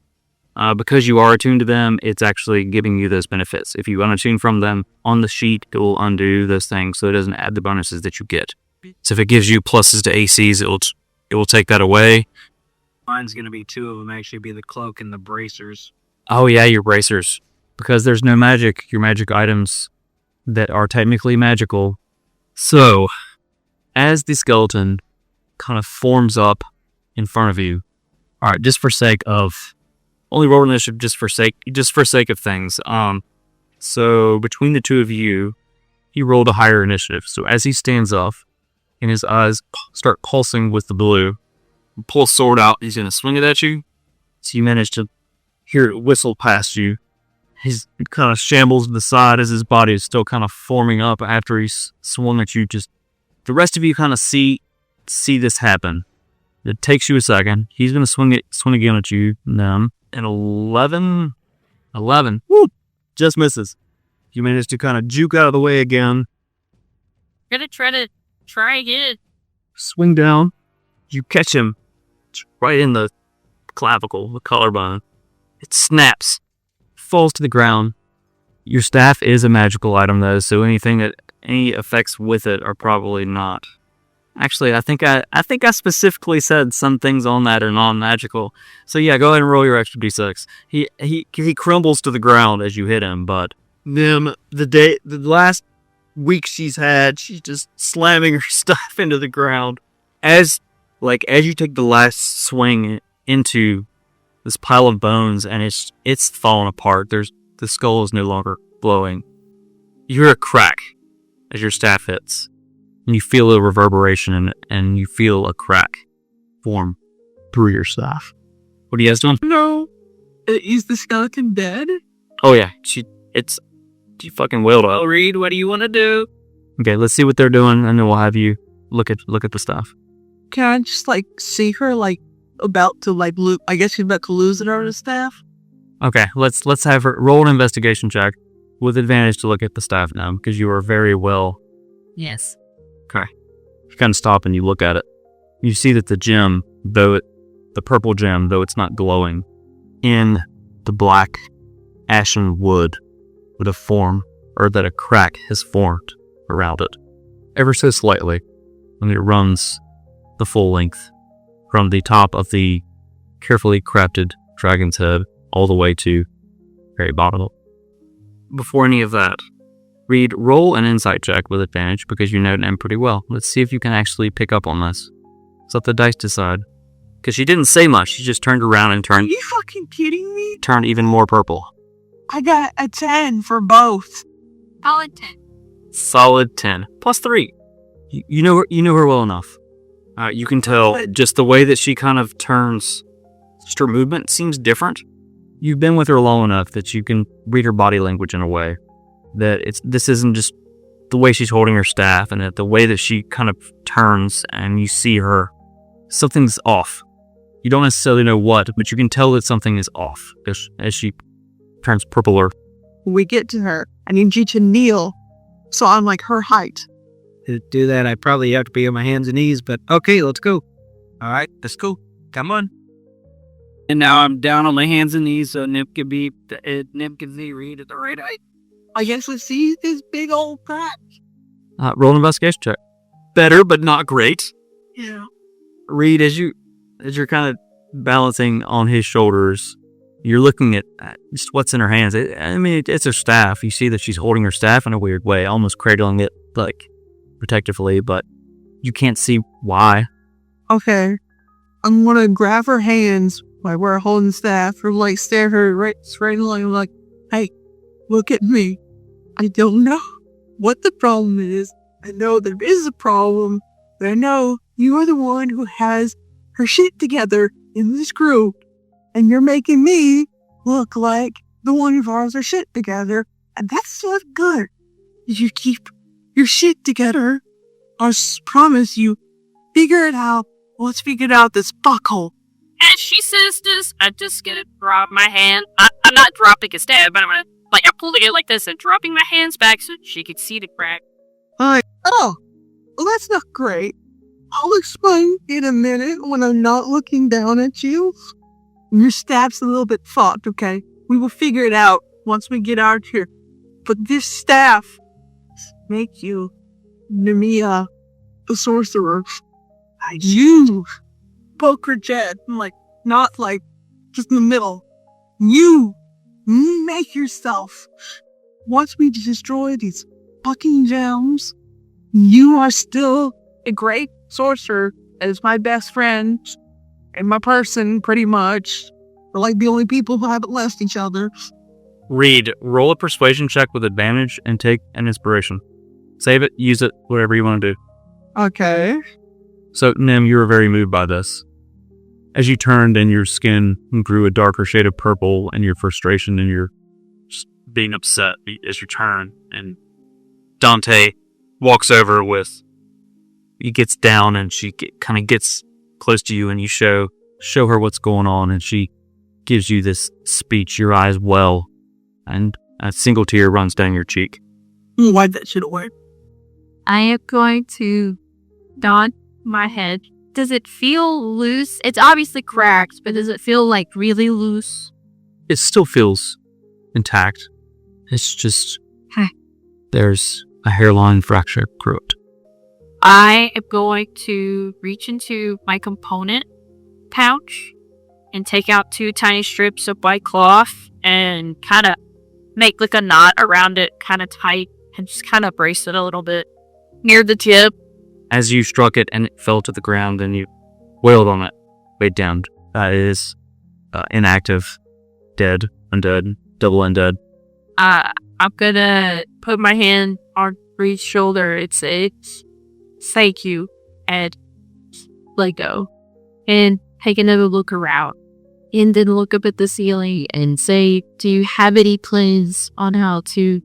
because you are attuned to them, it's actually giving you those benefits. If you unattune from them on the sheet, it will undo those things, so it doesn't add the bonuses that you get. So if it gives you pluses to ACs, it will take that away.
Mine's going to be 2 of them, actually be the cloak and the bracers.
Oh yeah, your bracers. Because there's no magic, your magic items that are technically magical. So, as the skeleton kind of forms up in front of you, alright, just for sake of, only roll initiative just for sake of things. So between the two of you, he rolled a higher initiative. So as he stands up, and his eyes start pulsing with the blue, pull a sword out, he's going to swing it at you. So you manage to hear it whistle past you. He's kind of shambles to the side as his body is still kind of forming up after he's swung at you. Just the rest of you kind of see this happen. It takes you a second. He's going to swing again at you. And 11, whoop, just misses. You manage to kind of juke out of the way again.
Gonna try again.
Swing down. You catch him right in the clavicle, the collarbone. It snaps, falls to the ground. Your staff is a magical item though, so any effects with it are probably not. Actually, I think I specifically said some things on that are non-magical. So yeah, go ahead and roll your extra d6. He crumbles to the ground as you hit him, but the last week she's just slamming her stuff into the ground. As you take the last swing into this pile of bones and it's falling apart. The skull is no longer glowing. You hear a crack as your staff hits. And you feel a reverberation and you feel a crack form through your staff. What are you guys doing?
No. Is the skeleton dead?
Oh yeah, she fucking wailed up.
Reed, what do you want to do?
Okay, let's see what they're doing, and then we'll have you look at the stuff.
Can I just see her about to lose? I guess she's about to lose it over the staff.
Okay, let's have her roll an investigation check with advantage to look at the staff now, because you are very well.
Yes.
Okay. You kind of stop and you look at it. You see that the gem, the purple gem, though it's not glowing, in the black ashen wood would have formed, or that a crack has formed around it, ever so slightly, and it runs the full length from the top of the carefully crafted dragon's head all the way to the very bottom. Before any of that, Reed, roll an insight check with advantage because you know them pretty well. Let's see if you can actually pick up on this. Let's let the dice decide. Because she didn't say much, she just turned around and
Are you fucking kidding me?
turned even more purple.
I got a 10 for both.
Solid 10.
Solid 10. Plus 3. You know her well enough. You can tell just the way that she kind of turns, just her movement seems different. You've been with her long enough that you can read her body language in a way that this isn't just the way she's holding her staff, and that the way that she kind of turns and you see her, something's off. You don't necessarily know what, but you can tell that something is off as she turns purpler.
When we get to her, I need you to kneel so I'm her height.
To do that, I probably have to be on my hands and knees, but okay, let's go. All right, let's go. Come on. And now I'm down on my hands and knees, so Nip can see Reed at the right height.
I guess we see this big old crack.
Roll an investigation check. Better, but not great.
Yeah.
Reed, as you're kind of balancing on his shoulders, you're looking at just what's in her hands. It's her staff. You see that she's holding her staff in a weird way, almost cradling it protectively, but you can't see why.
Okay. I'm gonna grab her hands while we're holding staff, or stare her right straight along, hey, look at me. I don't know what the problem is. I know there is a problem, but I know you are the one who has her shit together in this group, and you're making me look like the one who has her shit together, and that's not good. You keep your shit together. I promise you, figure it out. Let's figure out this fuckhole.
As she says this, I just gonna drop my hand. I'm not dropping a stab, but I'm gonna
Like, I'm pulling it like this and dropping my hands back so she could see the crack.
Oh, well, that's not great. I'll explain in a minute when I'm not looking down at you. Your staff's a little bit fucked, okay? We will figure it out once we get out here. But this staff makes you Nemiea, the sorcerer. You, poker jet, like, not like just in the middle. You make yourself. Once we destroy these fucking gems, you are still a great sorcerer as my best friend and my person, pretty much. We're like the only people who haven't left each other.
Reed, roll a persuasion check with advantage and take an inspiration. Save it, use it, whatever you want to do.
Okay.
So, Nim, you were very moved by this. As you turned and your skin grew a darker shade of purple and your frustration and your just being upset as you turn, and Dante walks over with, he gets down and she kind of gets close to you and you show her what's going on, and she gives you this speech, your eyes well, and a single tear runs down your cheek.
Why'd that shit work?
I am going to don my head. Does it feel loose? It's obviously cracked, but does it feel like really loose?
It still feels intact. It's just there's a hairline fracture through it.
I am going to reach into my component pouch and take out 2 tiny strips of white cloth and kind of make like a knot around it, kind of tight, and just kind of brace it a little bit near the tip.
As you struck it and it fell to the ground and you wailed on it, weighed down. That is inactive, dead, undead, double undead.
I'm gonna put my hand on Reed's shoulder. It's thank you, and let go. And take another look around. And then look up at the ceiling and say, do you have any plans on how to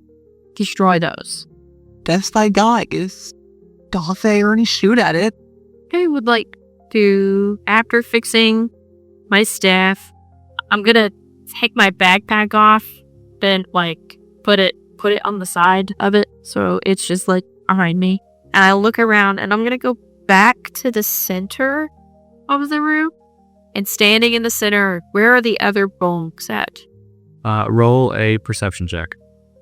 destroy those?
Best I got is Dante or any shoot at it.
I would like to, after fixing my staff, I'm gonna take my backpack off, then like put it on the side of it so it's just like behind me. And I look around and I'm gonna go back to the center of the room. And standing in the center, where are the other bunks at?
Roll a perception check.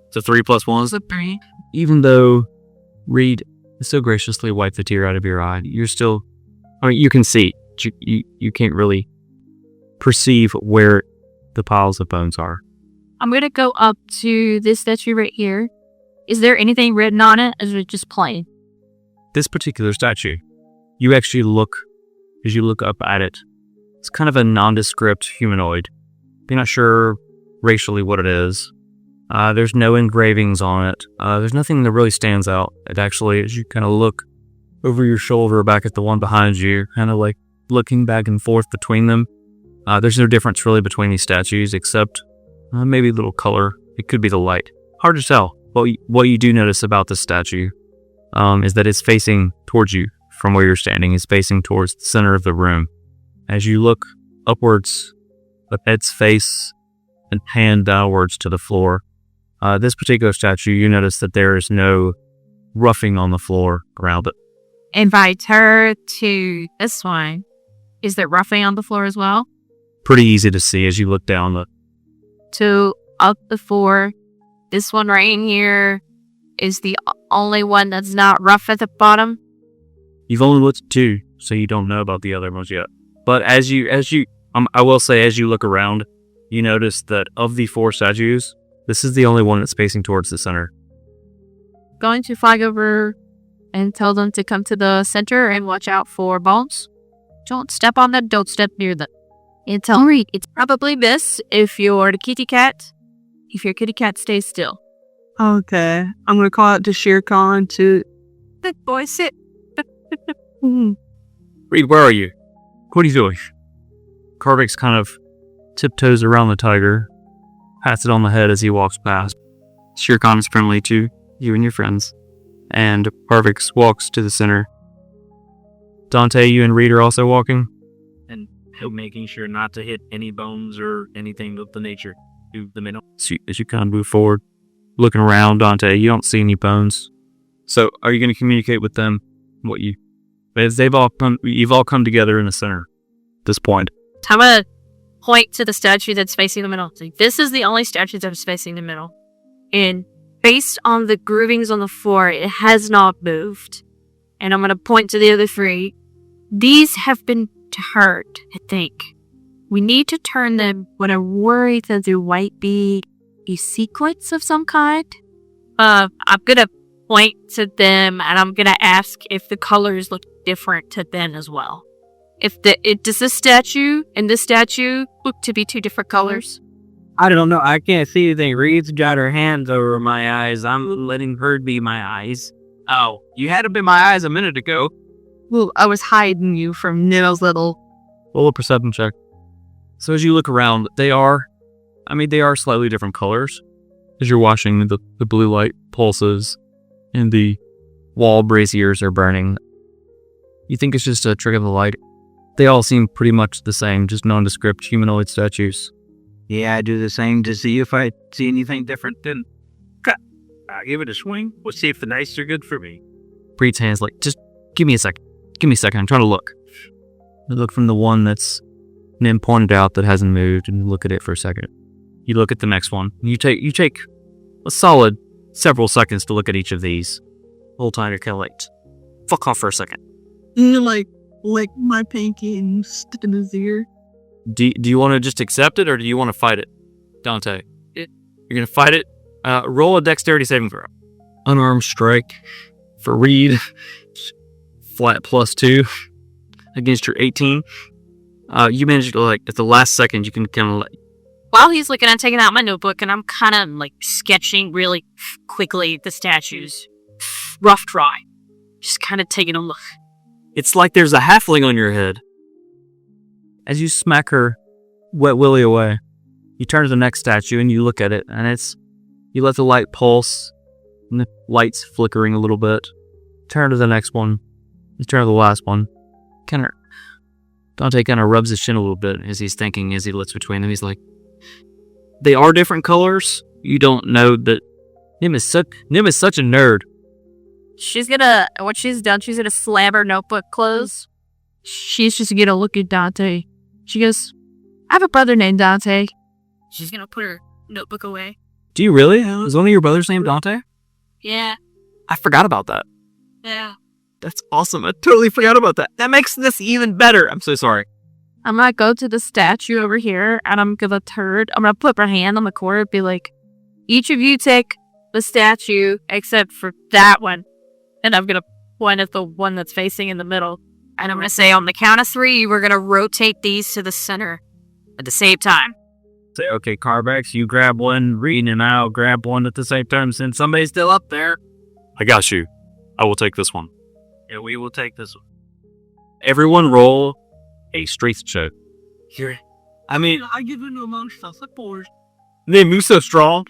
It's a 3 + 1.
It's a 3.
Even though Reed so graciously wiped the tear out of your eye, you're still, I mean, you can see, you can't really perceive where the piles of bones are.
I'm going to go up to this statue right here. Is there anything written on it, or is it just plain?
This particular statue, you actually look, as you look up at it, it's kind of a nondescript humanoid. You're not sure racially what it is. There's no engravings on it. There's nothing that really stands out. It actually, as you kind of look over your shoulder back at the one behind you, kind of like looking back and forth between them, there's no difference really between these statues except maybe a little color. It could be the light. Hard to tell. But what you do notice about this statue is that it's facing towards you from where you're standing. It's facing towards the center of the room. As you look upwards with its face and hand downwards to the floor, this particular statue, you notice that there is no roughing on the floor around it.
If I turn to this one, is there roughing on the floor as well?
Pretty easy to see as you look down.
To up the floor, this one right in here is the only one that's not rough at the bottom.
You've only looked at 2, so you don't know about the other ones yet. But as you, I will say, as you look around, you notice that of the 4 statues, this is the only one that's facing towards the center.
Going to fly over and tell them to come to the center and watch out for bones. Don't step on them, don't step near them. And tell Reed, it's probably best if you're the kitty cat. If your kitty cat stays still.
Okay. I'm going to call out to Shere Khan to...
Good boy, sit.
Reed, where are you? What are you doing? Karvix kind of tiptoes around the tiger, pats it on the head as he walks past. Shere Khan is friendly to you and your friends, and Karvix walks to the center. Dante, you and Reed are also walking?
And making sure not to hit any bones or anything of the nature. to the middle.
So as you kind of move forward, looking around, Dante, you don't see any bones. So are you going to communicate with them as you've all come together in the center at this point?
I'm gonna point to the statue that's facing the middle. So this is the only statue that's facing the middle. And based on the groovings on the floor, it has not moved. And I'm gonna point to the other three. These have been turned, I think. We need to turn them, but I worry that there might be a sequence of some kind. I'm gonna point to them and I'm gonna ask if the colors look different to them as well. Does this statue and this statue look to be two different colors?
I don't know. I can't see anything. Reed's got her hands over my eyes. I'm letting her be my eyes. Oh, you had to be my eyes a minute ago.
Well, I was hiding you from Nino's little...
Roll a perception check. So as you look around, they are slightly different colors. As you're watching, the blue light pulses and the wall braziers are burning. You think it's just a trick of the light. They all seem pretty much the same, just nondescript humanoid statues.
Yeah, I do the same to see if I see anything different. Then I'll give it a swing. We'll see if the dice are good for me.
Breed's hands like, just give me a second. I'm trying to look. You look from the one that's Nim pointed out that hasn't moved, and you look at it for a second. You look at the next one. You take a solid several seconds to look at each of these. The whole time you're kind of like, fuck off for a second.
Like, lick my pinky and stick in his ear.
Do you want to just accept it, or do you want to fight it, Dante? You're going to fight it? Roll a dexterity saving throw. Unarmed strike for Reed. Flat +2 against your 18. You managed to, like, at the last second, you can kind of like...
While he's looking, I'm taking out my notebook and I'm kind of like sketching really quickly the statues. Rough dry. Just kind of taking a look.
It's like there's a halfling on your head. As you smack her wet willy away, you turn to the next statue and you look at it, and you let the light pulse, and the light's flickering a little bit. Turn to the next one. You turn to the last one. Dante kind of rubs his chin a little bit as he's thinking, as he looks between them. He's like, they are different colors. You don't know that Nim is such a nerd.
What she's done, she's gonna slam her notebook closed. She's just gonna look at Dante. She goes, I have a brother named Dante. She's gonna put her notebook away.
Do you really? Is one of your brothers named Dante?
Yeah.
I forgot about that.
Yeah.
That's awesome. I totally forgot about that. That makes this even better. I'm so sorry.
I'm gonna go to the statue over here and I'm gonna put my hand on the corner and be like, each of you take the statue except for that one. And I'm gonna point at the one that's facing in the middle. And I'm gonna say, on the count of 3, we're gonna rotate these to the center at the same time.
Say, okay, Karvix, you grab one, Reed and I'll grab one at the same time since somebody's still up there.
I got you. I will take this one.
Yeah, we will take this one.
Everyone roll a strength check.
I give you no emotional support.
They move so strong.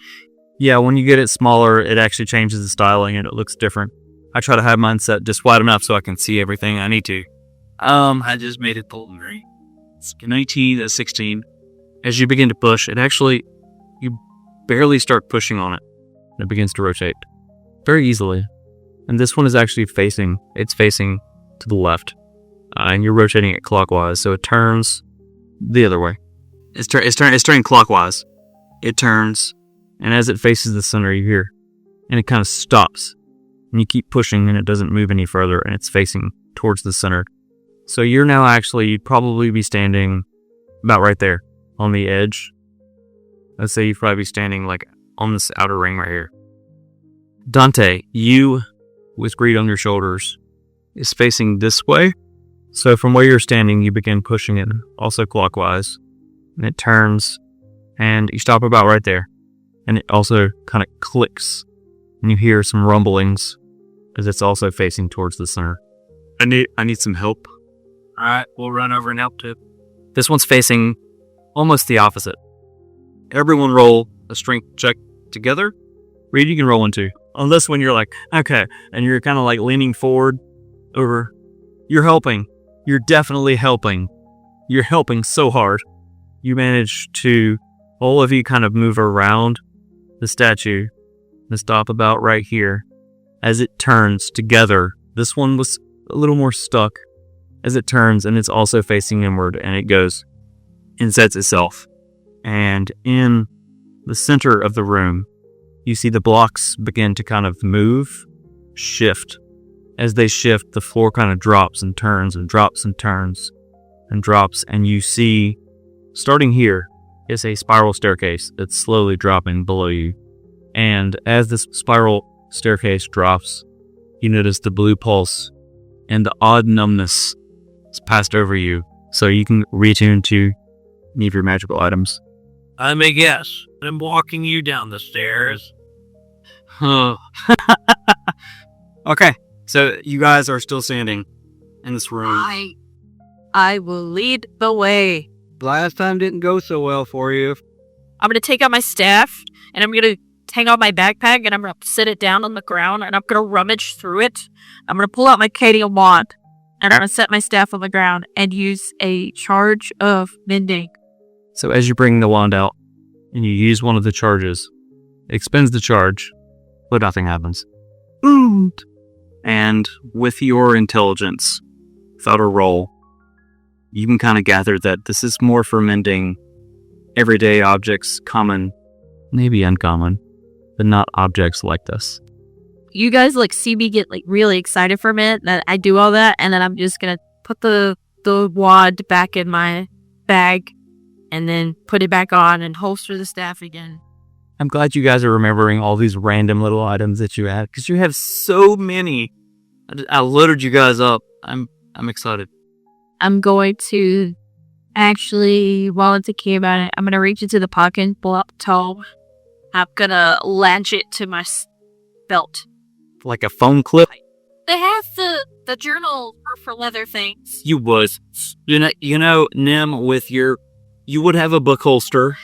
Yeah, when you get it smaller, it actually changes the styling and it looks different. I try to have mine set just wide enough so I can see everything I need to.
I just made it golden green.
It's 19 to 16. As you begin to push, you barely start pushing on it, and it begins to rotate very easily. And this one is actually facing to the left, and you're rotating it clockwise, so it turns the other way. It's turning clockwise. It turns, and as it faces the center, you hear, and it kind of stops, and you keep pushing, and it doesn't move any further, and it's facing towards the center. So you're now you'd probably be standing about right there on the edge. Let's say you'd probably be standing like on this outer ring right here. Dante, you, with greed on your shoulders, is facing this way. So from where you're standing, you begin pushing it also clockwise. And it turns, and you stop about right there. And it also kind of clicks. And you hear some rumblings as it's also facing towards the center. I need some help.
Alright, we'll run over and help too.
This one's facing almost the opposite. Everyone roll a strength check together. Reed, you can roll one too. On this one, you're like, okay. And you're kind of like leaning forward over. You're helping. You're definitely helping. You're helping so hard. You manage to All of you kind of move around the statue and stop about right here. As it turns together, this one was a little more stuck. As it turns, and it's also facing inward, and it goes and sets itself. And in the center of the room, you see the blocks begin to kind of move, shift. As they shift, the floor kind of drops and turns and drops and turns and drops, and you see, starting here, is a spiral staircase that's slowly dropping below you. And as this spiral staircase drops, you notice the blue pulse and the odd numbness is passed over you, so you can retune to any of your magical items.
I may guess. I'm walking you down the stairs.
Huh. Okay, so you guys are still standing in this room.
I will lead the way.
Last time didn't go so well for you.
I'm going to take out my staff, and I'm going to take out my backpack, and I'm going to sit it down on the ground, and I'm going to rummage through it. I'm going to pull out my Cadian wand, and I'm going to set my staff on the ground and use a charge of mending.
So as you bring the wand out and you use one of the charges, it expends the charge, but nothing happens. And with your intelligence, without a roll, you can kind of gather that this is more for mending everyday objects, common, maybe uncommon, but not objects like this.
You guys see me get really excited for a minute that I do all that, and then I'm just gonna put the wand back in my bag and then put it back on and holster the staff again.
I'm glad you guys are remembering all these random little items that you had, because you have so many. I loaded you guys up. I'm excited.
I'm going to actually, while I'm thinking about it, I'm gonna reach into the pocket and pull out the tome. I'm gonna latch it to my belt.
Like a phone clip?
They have the journal for leather things.
You would. You know, Nim, you would have a book holster.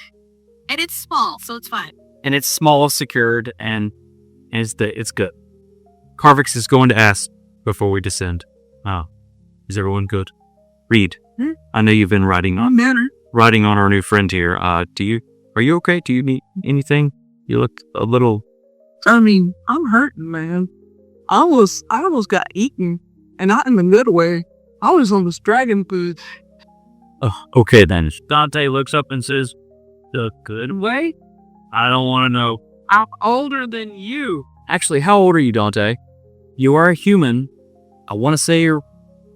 And it's small, so it's fine.
And it's small, secured, and it's good. Karvix is going to ask before we descend. Oh, is everyone good? Reed, I know you've been riding on our new friend here. Are you okay? Do you need anything? You look a little...
I mean, I'm hurting, man. I almost got eaten, and not in the good way. I was almost dragon food.
Okay then.
Dante looks up and says, "The good way? I don't want to know. I'm older than you."
Actually, how old are you, Dante? You are a human. I want to say you're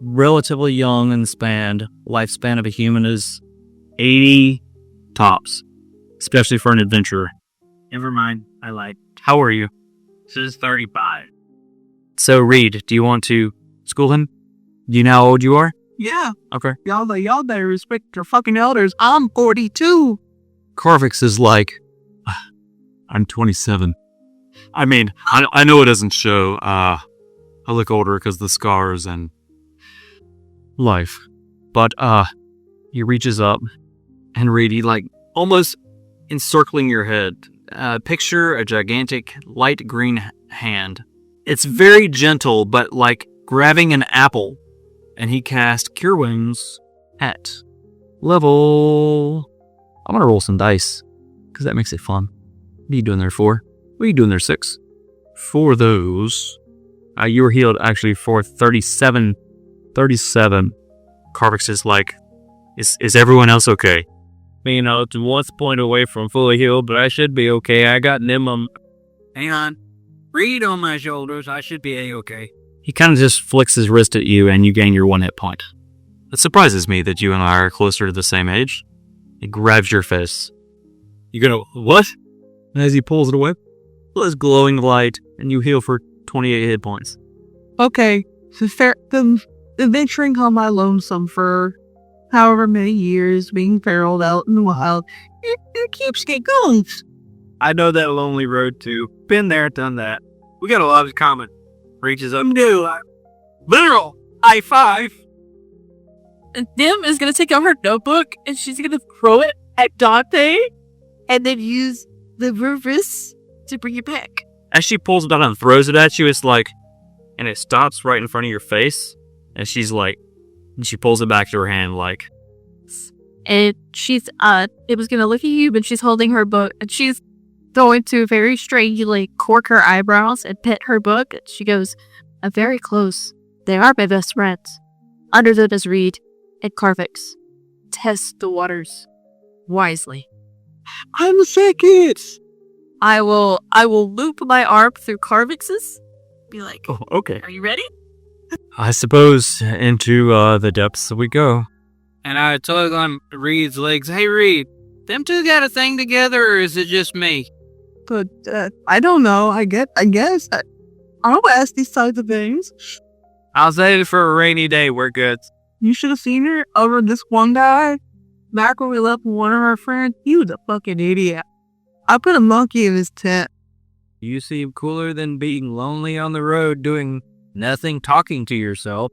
relatively young in the lifespan of a human is 80 tops, especially for an adventurer.
Never mind. I lied.
How are you?
This is 35.
So, Reed, do you want to school him? Do you know how old you are?
Yeah.
Okay.
Y'all better respect your fucking elders. I'm 42.
Karvix is like, I'm 27. I mean, I know it doesn't show. I look older because the scars and life. But, he reaches up and Reed, almost encircling your head. Picture a gigantic light green hand. It's very gentle, but like grabbing an apple. And he cast Cure Wounds at level... I'm going to roll some dice, because that makes it fun. What are you doing there, 4? What are you doing there, 6? For those... you were healed, actually, for 37. 37. Karvix is like, is everyone else okay?
It's 1 point away from fully healed, but I should be okay. I got Nim. Hang on. Reed on my shoulders. I should be A-okay.
He kind of just flicks his wrist at you, and you gain your 1 hit point. It surprises me that you and I are closer to the same age. He grabs your fist. You go, what? And as he pulls it away, this glowing light, and you heal for 28 hit points.
Okay, so the adventuring on my lonesome for however many years, being feraled out in the wild, it keeps me going.
I know that lonely road too. Been there, done that. We got a lot in common. Reaches up, literal high five.
And Nim is going to take out her notebook and she's going to throw it at Dante and then use the reverse to bring it back.
As she pulls it out and throws it at you, it's like, and it stops right in front of your face. And she's like, and she pulls it back to her hand like.
and she's it was gonna look at you, but she's holding her book, and she's going to very strangely cork her eyebrows and pet her book. And she goes, "I'm very close. They are my best friends. Under them is Reed and Karvix. Test the waters wisely."
I'm second.
I will loop my arm through Karvix's. Be like,
Oh, okay.
"Are you ready?"
I suppose into the depths we go.
And I tug on Reed's legs. Hey, Reed, them two got a thing together, or is it just me?
But I don't know. I guess. I don't ask these types of things.
I'll save it for a rainy day. We're good.
You should have seen her over this one guy. Back when we left with one of our friends, he was a fucking idiot. I put a monkey in his tent.
You seem cooler than being lonely on the road doing nothing, talking to yourself.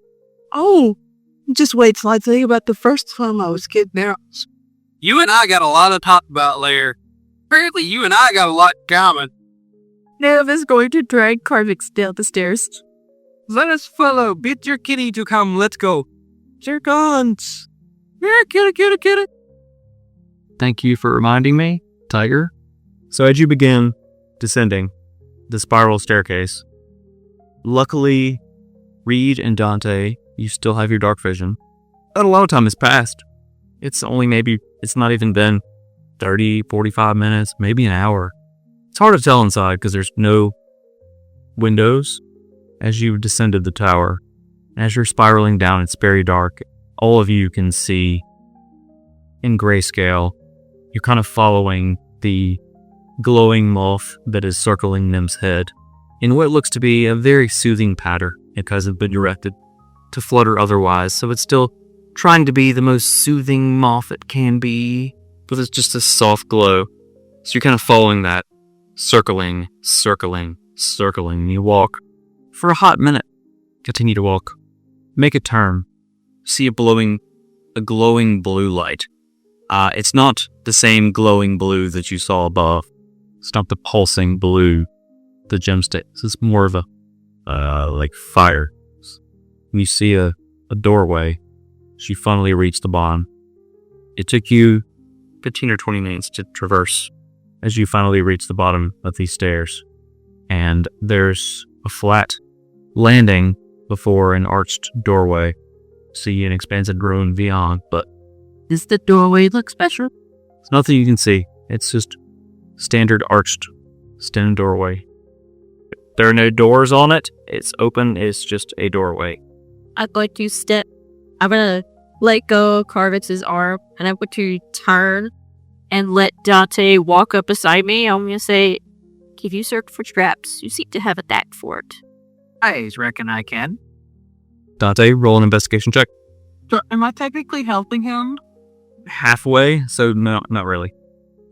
Oh, just wait till I tell you about the first time I was kidnapped.
You and I got a lot to talk about later. Apparently, you and I got a lot in common.
Nev is going to drag Karvix down the stairs.
Let us follow. Bid your kitty to come. Let's go.
Shere Khan.
Yeah, kitty.
Thank you for reminding me, Tiger. So as you begin descending the spiral staircase, luckily, Reed and Dante, you still have your dark vision. But a lot of time has passed. It's not even been 30, 45 minutes, maybe an hour. It's hard to tell inside because there's no windows as you descended the tower. As you're spiraling down, it's very dark. All of you can see in grayscale. You're kind of following the glowing moth that is circling Nim's head in what looks to be a very soothing pattern. It hasn't been directed to flutter otherwise, so it's still trying to be the most soothing moth it can be, but it's just a soft glow. So you're kind of following that, circling. You walk for a hot minute. Continue to walk. Make a turn. See a glowing blue light. It's not the same glowing blue that you saw above. It's not the pulsing blue, the gemstones. It's more of a like fire. You see a doorway. You finally reach the bottom. It took you 15 or 20 minutes to traverse as you finally reach the bottom of these stairs. And there's a flat landing before an arched doorway. See an expansive ruin beyond, but
Does the doorway look special?
there's nothing you can see. It's just standard arched stone doorway. There are no doors on it. It's open. It's just a doorway.
I'm going to let go of Karvix's arm, and I'm going to turn and let Dante walk up beside me. I'm going to say, "If you search for traps, you seem to have a knack for it."
I reckon I can.
Dante, roll an investigation check.
So, am I technically helping him?
Halfway, so no, not really.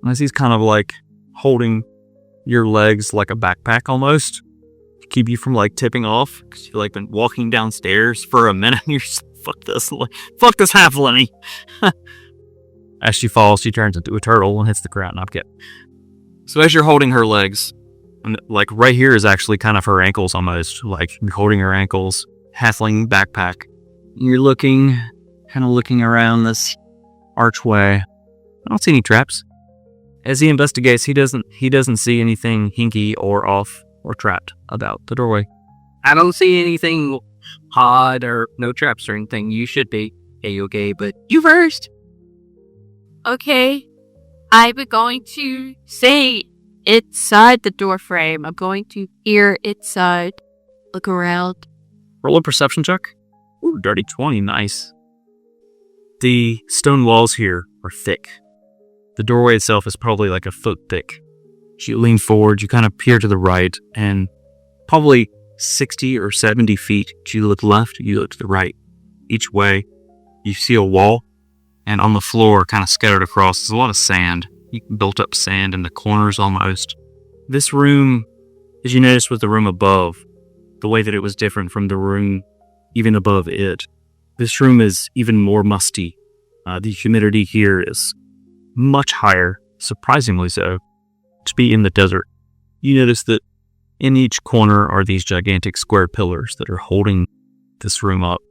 Unless he's kind of like holding your legs like a backpack almost to keep you from like tipping off because you've like been walking downstairs for a minute and you're just, fuck this half-Lenny. As she falls, she turns into a turtle and hits the ground. I'm kidding. So as you're holding her legs, and like right here is actually kind of her ankles almost, like you're holding her ankles, halfling backpack. You're kind of looking around this archway. I don't see any traps. As he investigates, he doesn't see anything hinky or off or trapped about the doorway.
I don't see anything odd or no traps or anything. You should be A-okay, but you first.
Okay. I'm going to say inside the door frame. I'm going to peer inside, look around.
Roll a perception check. Ooh, dirty 20, nice. The stone walls here are thick. The doorway itself is probably like a foot thick. As you lean forward, you kind of peer to the right, and probably 60 or 70 feet, you look left, you look to the right. Each way, you see a wall, and on the floor, kind of scattered across, there's a lot of sand. Built up sand in the corners almost. This room, as you noticed with the room above, the way that it was different from the room even above it. This room is even more musty. The humidity here is much higher, surprisingly so, to be in the desert. You notice that in each corner are these gigantic square pillars that are holding this room up.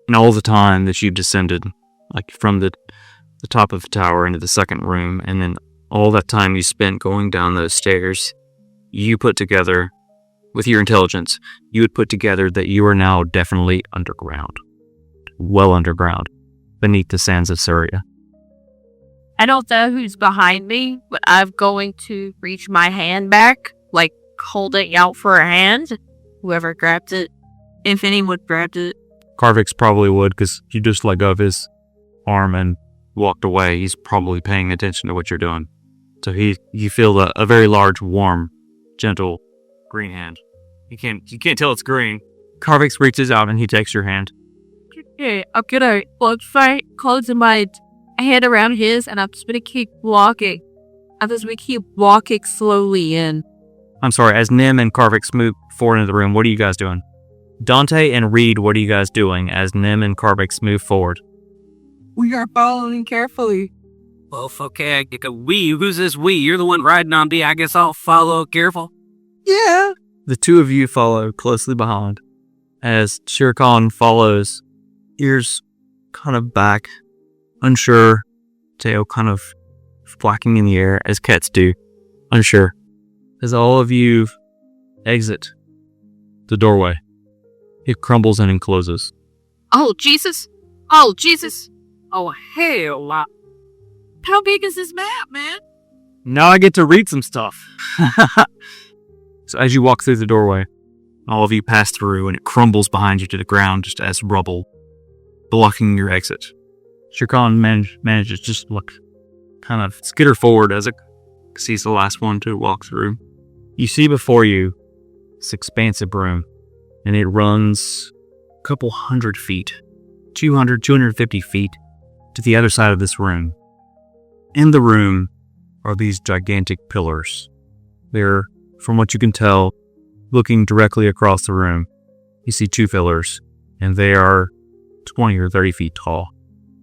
And all the time that you've descended, like from the the top of the tower into the second room, and then all that time you spent going down those stairs, you put together, with your intelligence, you would put together that you are now definitely underground. Well underground, beneath the Sands of Surya.
I don't know who's behind me, but I'm going to reach my hand back, like holding out for a hand. Whoever grabbed it, if anyone grabbed it.
Karvix probably would, because you just let go of his arm and walked away. He's probably paying attention to what you're doing. So you feel a very large, warm, gentle green hand. You can't tell it's green. Karvix reaches out and he takes your hand.
Okay, I'm gonna closing my hand around his, and I'm just gonna keep walking. As we keep walking slowly in.
I'm sorry, as Nim and Karvix move forward into the room, what are you guys doing? Dante and Reed, what are you guys doing as Nim and Karvix move forward?
We are following carefully.
Well, okay, who's this we? You're the one riding on D. I guess I'll follow careful.
Yeah.
The two of you follow closely behind as Shere Khan follows, ears kind of back, unsure, tail kind of flacking in the air as cats do, unsure. As all of you exit the doorway, it crumbles in and closes.
Oh, Jesus. Oh, Jesus.
Oh, hell.
How big is this map, man?
Now I get to read some stuff. So as you walk through the doorway, all of you pass through and it crumbles behind you to the ground just as rubble, blocking your exit. Shere Khan manages just to look, kind of skitter forward as it sees the last one to walk through. You see before you this expansive room, and it runs a couple 100 feet, 200, 250 feet to the other side of this room. In the room are these gigantic pillars. They're, from what you can tell, looking directly across the room, you see two pillars, and they are 20 or 30 feet tall,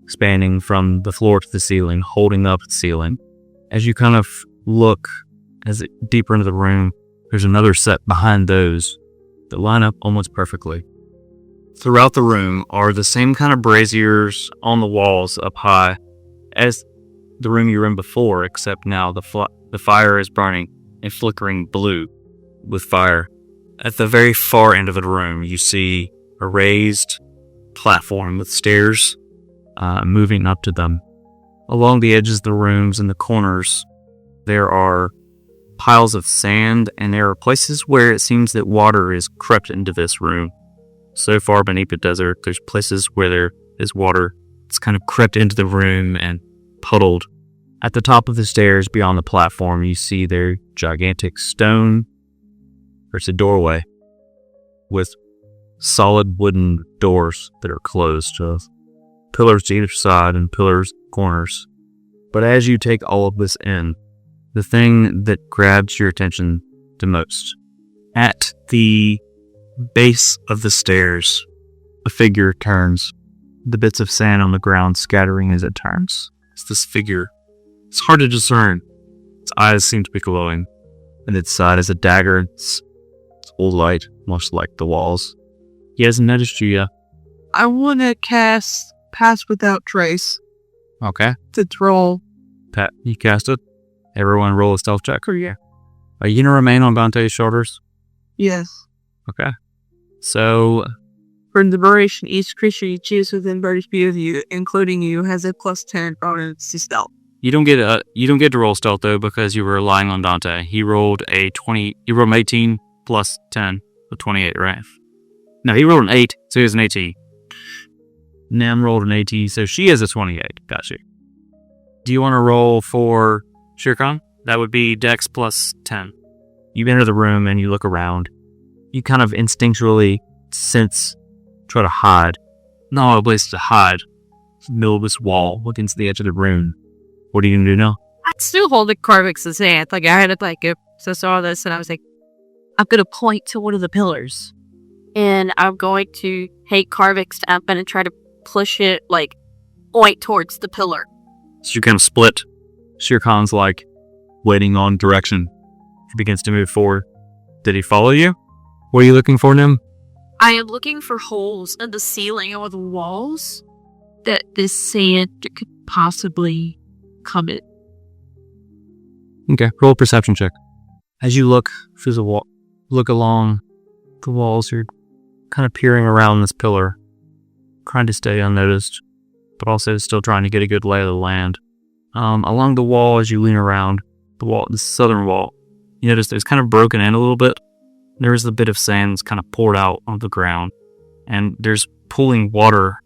spanning from the floor to the ceiling, holding up the ceiling. As you kind of look deeper into the room, there's another set behind those that line up almost perfectly. Throughout the room are the same kind of braziers on the walls up high as the room you were in before, except now the fire is burning and flickering blue with fire. At the very far end of the room, you see a raised platform with stairs moving up to them. Along the edges of the rooms and the corners, there are piles of sand, and there are places where it seems that water is crept into this room. So far beneath the desert, there's places where there is water. It's kind of crept into the room and puddled. At the top of the stairs beyond the platform, you see their gigantic stone. There's a doorway with solid wooden doors that are closed, pillars to each side and pillars corners. But as you take all of this in, the thing that grabs your attention the most, at the base of the stairs, a figure turns, the bits of sand on the ground scattering as it turns. It's this figure. It's hard to discern. Its eyes seem to be glowing, and its side is a dagger. It's all light, much like the walls. He hasn't noticed you yet.
I want to cast Pass Without Trace.
Okay.
To troll.
Pat, you cast it. Everyone roll a stealth check. Are you going to remain on Dante's shoulders?
Yes.
Okay. So,
for the duration, each creature you choose within 30 feet of you, including you, has a +10 bonus to stealth.
You don't get to roll stealth though, because you were relying on Dante. He rolled an 18 plus 10, so 28, right? No, he rolled an 8, so he has an 18. Nim rolled an 18, so she has a 28. Gotcha. Do you want to roll for Shere Khan? That would be Dex plus 10. You enter the room and you look around. You kind of instinctually try to hide. No place to hide. It's the middle of this wall, look into the edge of the room. What are you going to do now?
I'm still holding Karvix's hand. Like, I had it so I saw this and I was like, I'm going to point to one of the pillars. And I'm going to take Karvix up and try to push it, point towards the pillar.
So you kind of split. Shere Khan's waiting on direction. He begins to move forward. Did he follow you? What are you looking for, Nim?
I am looking for holes in the ceiling or the walls that this sand
possibly come in.
Okay, roll a perception check. As you look through the wall, look along the walls, you're kind of peering around this pillar, trying to stay unnoticed, but also still trying to get a good lay of the land. Along the wall, as you lean around the southern wall, you notice it's kind of broken in a little bit. There is a bit of sand that's kind of poured out on the ground, and there's pooling water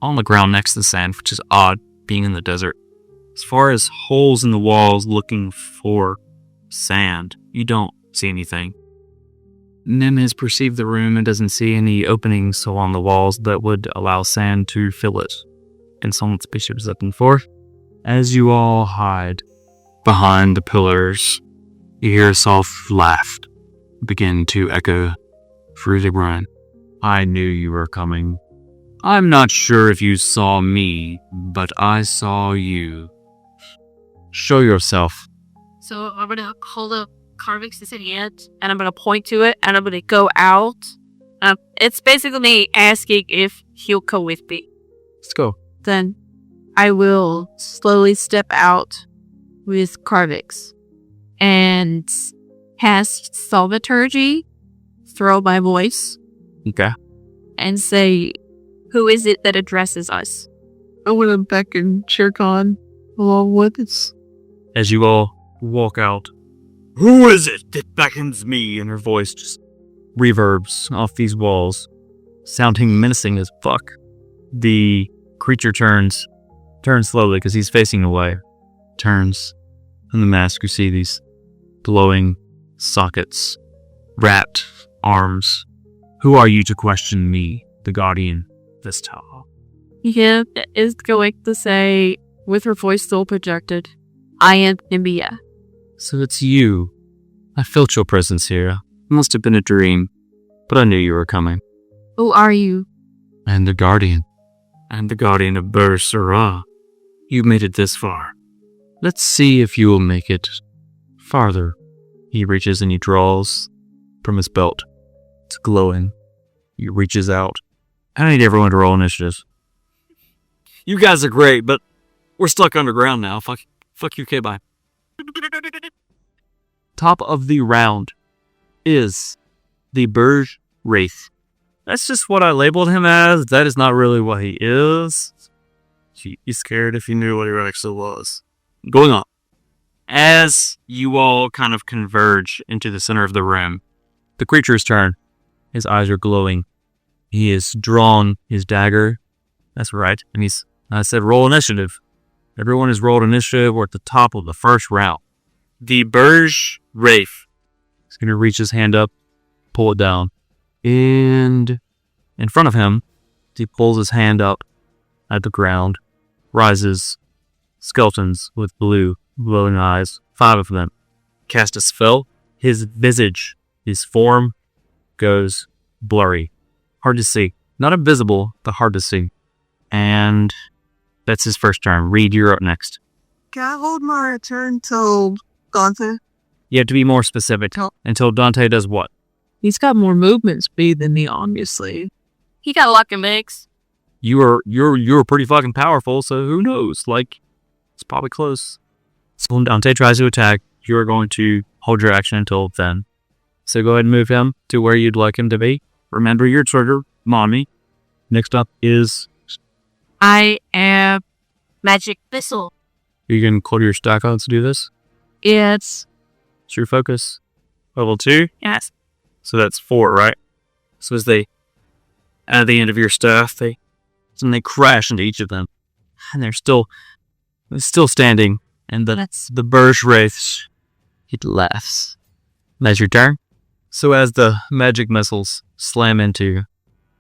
on the ground next to the sand, which is odd, being in the desert. As far as holes in the walls looking for sand, you don't see anything. Nim has perceived the room and doesn't see any openings along the walls that would allow sand to fill it. And someone's spaceship is looking for. As you all hide behind the pillars, you hear a soft laugh begin to echo through the run. I knew you were coming. I'm not sure if you saw me, but I saw you. Show yourself.
So I'm gonna hold up Karvix' hand, and I'm gonna point to it, and I'm gonna go out. It's basically me asking if he'll come with me.
Let's go.
Then I will slowly step out with Karvix and cast Thaumaturgy, throw my voice,
Okay.
and say,
Who is it that addresses us?
I want to beckon Shere Khan along with us.
As you all walk out, who is it that beckons me? And her voice just reverbs off these walls, sounding menacing as fuck. The creature turns slowly because he's facing away. Turns. In the mask, you see these glowing sockets, wrapped arms. Who are you to question me, the guardian, this tower?
Him is going to say, with her voice still projected, I am Nemiea.
So it's you. I felt your presence here. It must have been a dream, but I knew you were coming.
Who are you?
And the guardian. And the guardian of Ber-Sera. You made it this far. Let's see if you will make it farther. He reaches and he draws from his belt. It's glowing. He reaches out. I need everyone to roll initiative. You guys are great, but we're stuck underground now. Fuck you, okay, bye. Top of the round is the Burj Wraith. That's just what I labeled him as. That is not really what he is. You'd be scared if you knew what he actually was. Going on. As you all kind of converge into the center of the room, the creature's turn. His eyes are glowing. He has drawn his dagger. That's right. And I said roll initiative. Everyone has rolled initiative. We're at the top of the first round. The Burj Wraith is going to reach his hand up, pull it down. And in front of him, he pulls his hand up at the ground, rises skeletons with blue, glowing eyes, 5 of them. Cast a spell. His visage, his form, goes blurry. Hard to see. Not invisible, but hard to see. And that's his first turn. Reed, you're up next.
Can I hold my turn till Dante?
You have to be more specific. Until Dante does what?
He's got more movement speed than me, obviously.
He got lucky mix.
You're pretty fucking powerful, so who knows? Like, it's probably close. So when Dante tries to attack, you're going to hold your action until then. So go ahead and move him to where you'd like him to be. Remember your trigger, mommy. Next up is...
I am Magic Missile.
You can clear your stack odds to do this.
It's
It's your focus. Level 2?
Yes.
So that's 4, right? So as they, at the end of your staff, they crash into each of them. And they're still standing. And the Burj Wraiths, it laughs. That's your turn. So as the magic missiles slam into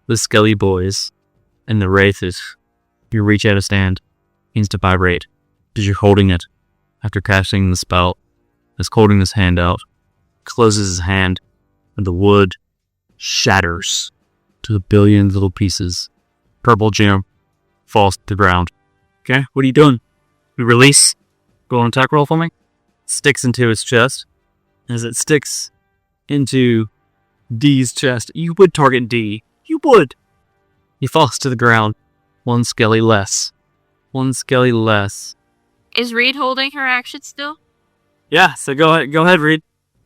the skelly boys and the wraiths, you reach out a stand, begins to vibrate, because you're holding it after casting the spell. Is holding his hand out, closes his hand, and the wood shatters to a billion little pieces. Purple gem falls to the ground. Okay, what are you doing? We release. Go on attack roll for me. Sticks into his chest. As it sticks into D's chest, you would target D. You would. He falls to the ground. One skelly less. One skelly less.
Is Reed holding her action still?
Yeah, so go ahead, Reed.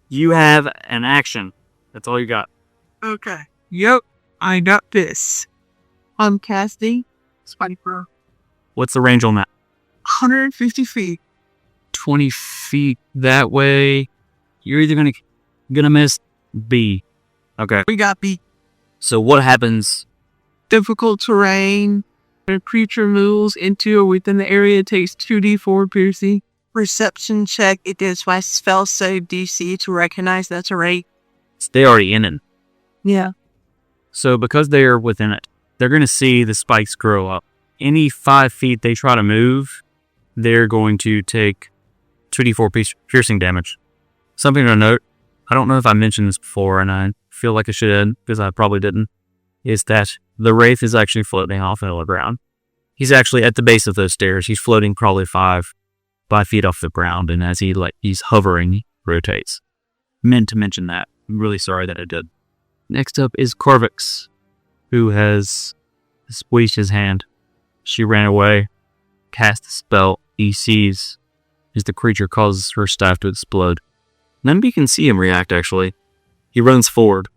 You have an action. That's all you got.
Okay. Yep, I got this. I'm casting Spike Throw.
What's the range on that?
150 feet.
20 feet that way. You're either gonna miss B. Okay.
We got B.
So what happens?
Difficult terrain. When a creature moves into or within the area, it takes 2d4 piercing. Perception check. It does my spell save DC to recognize that terrain.
They already in it.
Yeah.
So because they are within it, they're gonna see the spikes grow up. Any 5 feet they try to move, they're going to take 2d4 piercing damage. Something to note, I don't know if I mentioned this before, and I feel like I should have, because I probably didn't, is that the Wraith is actually floating off the ground. He's actually at the base of those stairs. He's floating probably 5 feet off the ground, and as he's hovering, he rotates. Meant to mention that. I'm really sorry that I did. Next up is Karvix, who has squeezed his hand. She ran away, cast the spell he sees as the creature causes her staff to explode. None of you can see him react, actually. He runs forward.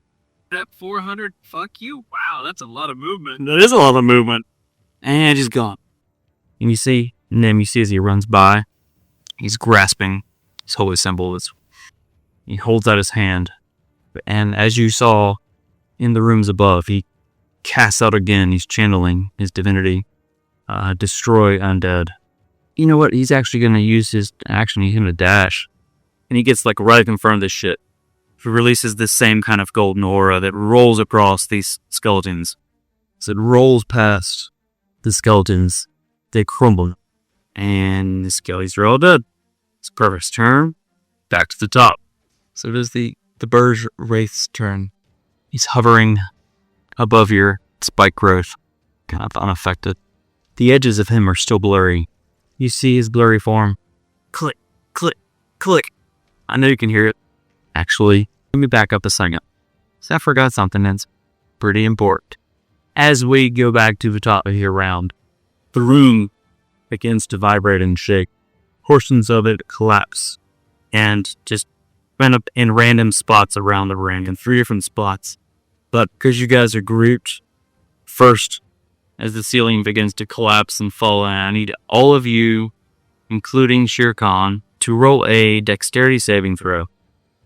That 400, fuck you. Wow, that's a lot of movement.
That is a lot of movement. And he's gone. And you see as he runs by, he's grasping his holy symbol. He holds out his hand. And as you saw in the rooms above, he casts out again. He's channeling his divinity. Destroy undead. You know what? He's actually going to use his action. He's going to dash. And he gets right in front of this shit. He releases this same kind of golden aura that rolls across these skeletons. As it rolls past the skeletons, they crumble. And the skellies are all dead. It's Perfect's turn. Back to the top. So it is the Burge Wraith's turn. He's hovering above your spike growth, kind of unaffected. The edges of him are still blurry. You see his blurry form. Click, click, click. I know you can hear it. Actually, let me back up a second. So I forgot something that's pretty important. As we go back to the top of your round, the room begins to vibrate and shake. Portions of it collapse and just end up in random spots around the ring, in 3 different spots. But because you guys are grouped, first, as the ceiling begins to collapse and fall in, I need all of you, including Shere Khan, to roll a dexterity saving throw.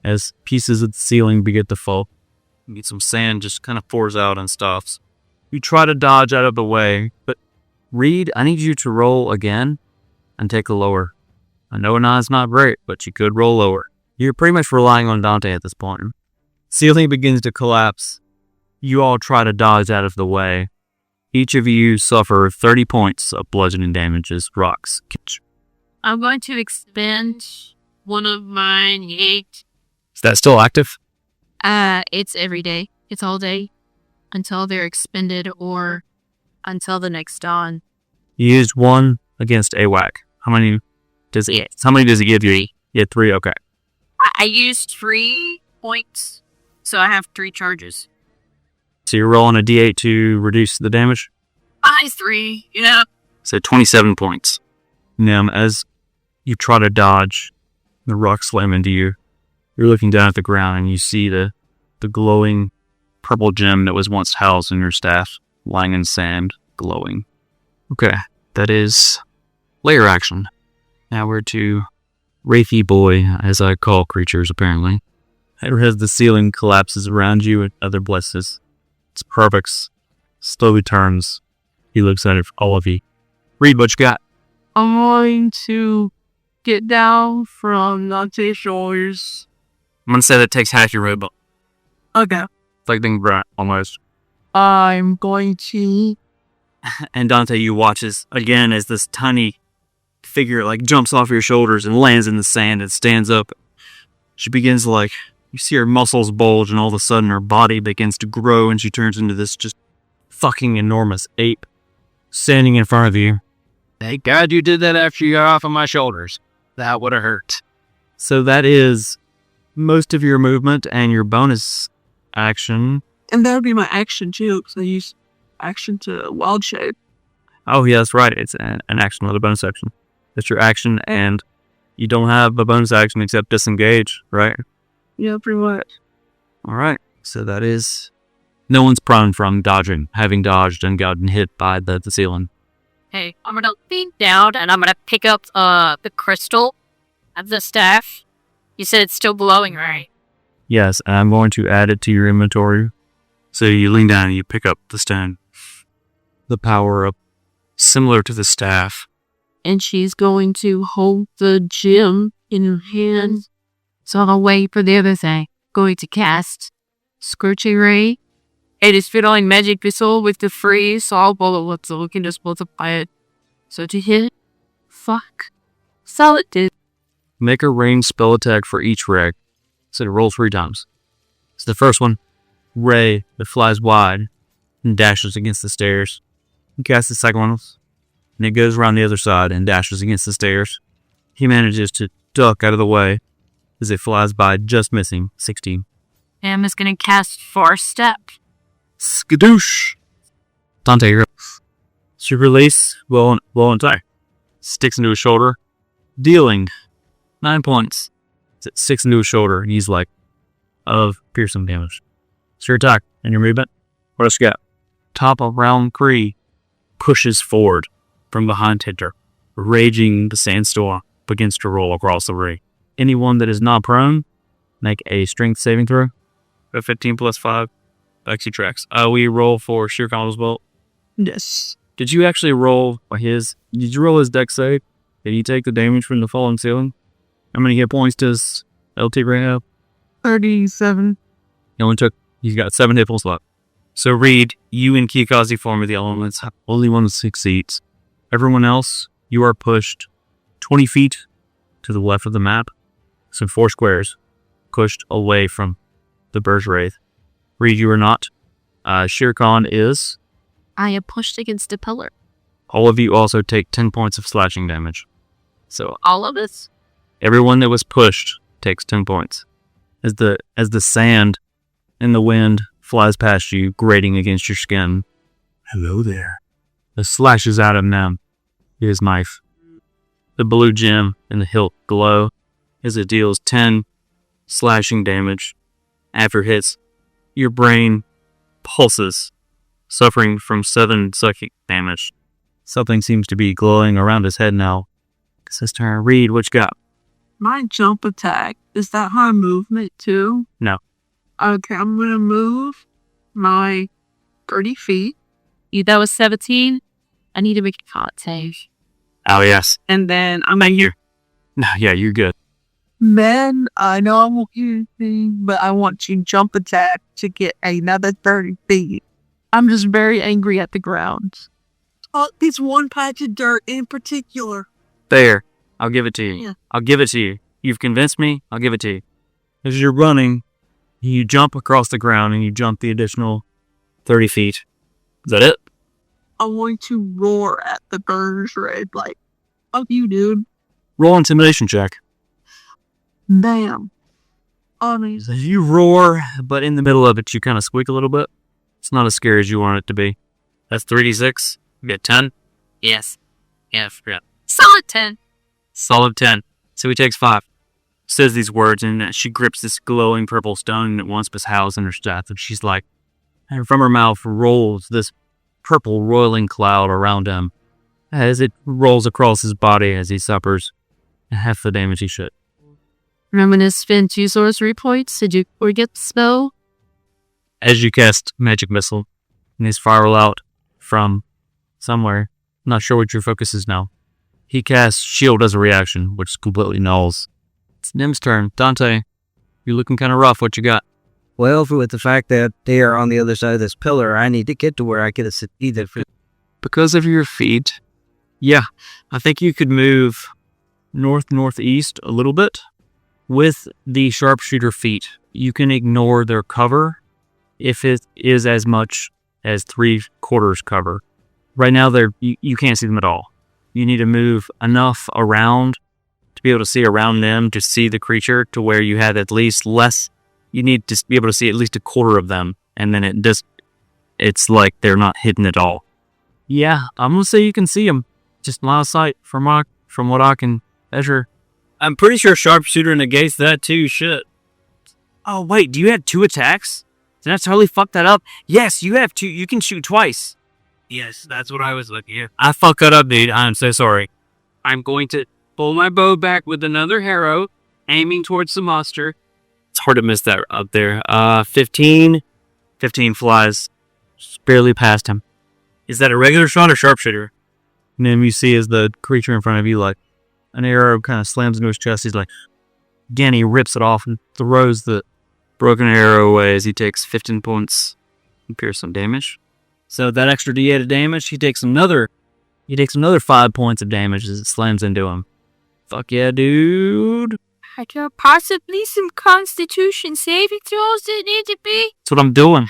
As pieces of the ceiling begin to fall, you get some sand just kind of pours out and stops. You try to dodge out of the way, but Reed, I need you to roll again and take a lower. I know it's not great, but you could roll lower. You're pretty much relying on Dante at this point. Ceiling begins to collapse. You all try to dodge out of the way. Each of you suffer 30 points of bludgeoning damage as rocks.
I'm going to expend one of mine. Is
that still active?
It's every day. It's all day until they're expended or until the next dawn.
You used 1 against AWAC. How many does it give you? You had 3, okay.
I used 3 points, so I have 3 charges.
So you're rolling a d8 to reduce the damage?
I 3, yeah.
So 27 points. Now, as you try to dodge, the rocks slam into you. You're looking down at the ground and you see the glowing purple gem that was once housed in your staff, lying in sand, glowing. Okay, that is layer action. Now we're to Wraithy Boy, as I call creatures, apparently. As the ceiling collapses around you and other blesses, it's Karvix slowly turns. He looks at it for all of you. Read what you got.
I'm going to get down from Dante's shoulders.
I'm going to say that takes half your movement.
Okay.
It's like being bright, almost.
I'm going to...
And Dante, you watch as this tiny figure jumps off your shoulders and lands in the sand and stands up. She begins you see her muscles bulge and all of a sudden her body begins to grow and she turns into this just fucking enormous ape standing in front of you.
Thank God you did that after you got off of my shoulders. That would have hurt.
So that is most of your movement and your bonus action.
And that would be my action too, because I use action to wild shape.
Oh, yeah, that's right. It's an action, not a bonus action. It's your action, and you don't have a bonus action except disengage, right?
Yeah, pretty much.
All right. So that is... No one's prone from dodging, having dodged and gotten hit by the ceiling.
Hey, I'm gonna lean down and I'm gonna pick up the crystal of the staff. You said it's still glowing, right?
Yes, and I'm going to add it to your inventory. So you lean down and you pick up the stone. The power up, similar to the staff.
And she's going to hold the gem in her hand. So I'll wait for the other thing. Going to cast Scorching Ray. It is fiddling magic missile with the free solid bullet, so we can just multiply it. So to hit, solid did.
Make a ranged spell attack for each ray. So roll 3 times. So the first one, ray that flies wide and dashes against the stairs. You cast the second one, and it goes around the other side and dashes against the stairs. He manages to duck out of the way as it flies by, just missing 16.
Pam is gonna cast Force Step.
Skadoosh! Dante, you're up. So you release, blow and tie. Sticks into his shoulder, dealing 9 points. It sticks into his shoulder, and he's like, of piercing damage. It's your attack and your movement. What else you got? Top of round 3 pushes forward from behind Tinter, raging the sandstorm begins to roll across the ring. Anyone that is not prone, make a strength saving throw. A 15 plus 5. Actually tracks. We roll for Shere Khan as well.
Yes.
Did you actually roll his? Did you roll his dex save? Did he take the damage from the fallen ceiling? How many hit points does LT Ray have?
37.
He's got 7 hit points left. So Reed, you and Kikazi form the elements. Only one succeeds. Everyone else, you are pushed 20 feet to the left of the map. So 4 squares pushed away from the Burj Wraith. Reed, you are not. Shere Khan is.
I am pushed against a pillar.
All of you also take 10 points of slashing damage. So
All of us?
everyone that was pushed takes 10 points. As the sand in the wind flies past you, grating against your skin. Hello there. It slashes out of them. His knife. The blue gem in the hilt glow as it deals 10 slashing damage. After it hits, your brain pulses, suffering from 7 psychic damage. Something seems to be glowing around his head now. It's his turn. Reed, what you got?
My jump attack, is that high movement too?
No.
Okay, I'm gonna move my 30 feet.
That was 17. I need to make a con save.
Oh, yes.
And then I'm at your
No, yeah, you're good.
man. I know I won't hear anything, but I want to jump attack to get another 30 feet.
I'm just very angry at the ground.
Oh, this one patch of dirt in particular.
There. I'll give it to you.
Yeah.
I'll give it to you. You've convinced me. I'll give it to you. As you're running, you jump across the ground and you jump the additional 30 feet. Is that it?
I'm going to roar at the Burj Red, like, fuck you, dude.
Roll intimidation check.
Damn. Honest.
As you roar, but in the middle of it, you kind of squeak a little bit. It's not as scary as you want it to be. That's 3d6. You get 10.
Yes. Yeah, I forgot. Solid 10.
Solid 10. So he takes 5. Says these words, and she grips this glowing purple stone that once was housed in her staff, and she's like, and from her mouth rolls this purple roiling cloud around him as it rolls across his body as he suffers half the damage he should.
And I'm going to spend 2 sorcery points to do forget the spell.
As you cast magic missile, and these spiral out from somewhere. Not sure what your focus is now. He casts shield as a reaction, which completely nulls. It's Nim's turn. Dante, you're looking kind of rough. What you got?
Well, with the fact that they are on the other side of this pillar, I need to get to where I can either.
Because of your feet, yeah, I think you could move northeast a little bit. With the sharpshooter feet, you can ignore their cover if it is as much as 3/4 cover. Right now, you can't see them at all. You need to move enough around to be able to see around them to see the creature to where you have at least less. You need to be able to see at least 1/4 of them, and then it's like they're not hidden at all. Yeah, I'm gonna say you can see him. Just line of sight from what I can measure.
I'm pretty sure sharpshooter negates that too. Shit. Oh wait, do you have 2 attacks? Did I totally fuck that up? Yes, you have 2. You can shoot twice. Yes, that's what I was looking at. I fucked that up, dude. I'm so sorry. I'm going to pull my bow back with another arrow, aiming towards the monster. It's hard to miss that up there. 15.
15 flies just barely past him.
Is that a regular shot or sharpshooter?
And then you see as the creature in front of you, like, an arrow kind of slams into his chest. He's like, again, he rips it off and throws the broken arrow away as he takes 15 points and piercing damage.
So that extra D8 of damage, he takes another
5 points of damage as it slams into him. Fuck yeah, dude.
I got possibly some constitution saving throws that need to be.
That's what I'm doing.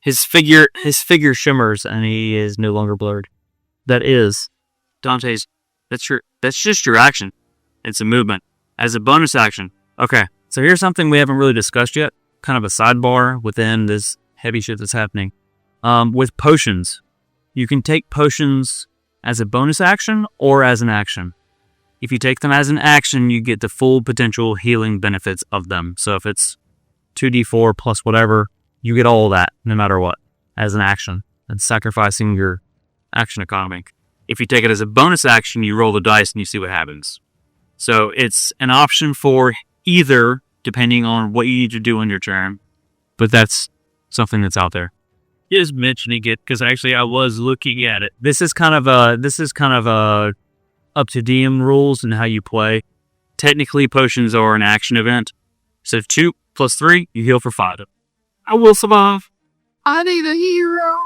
His figure shimmers and he is no longer blurred. That is Dante's. That's just your action. It's a movement. As a bonus action. Okay, so here's something we haven't really discussed yet. Kind of a sidebar within this heavy shit that's happening. With potions, you can take potions as a bonus action or as an action. If you take them as an action, you get the full potential healing benefits of them. So if it's 2d4 plus whatever, you get all of that, no matter what, as an action. And sacrificing your action economy. If you take it as a bonus action, you roll the dice and you see what happens. So it's an option for either, depending on what you need to do in your turn. But that's something that's out there.
Just mentioning it because actually I was looking at it.
This is kind of a up to DM rules and how you play. Technically, potions are an action event. So 2 plus 3, you heal for 5. I will survive.
I need a hero.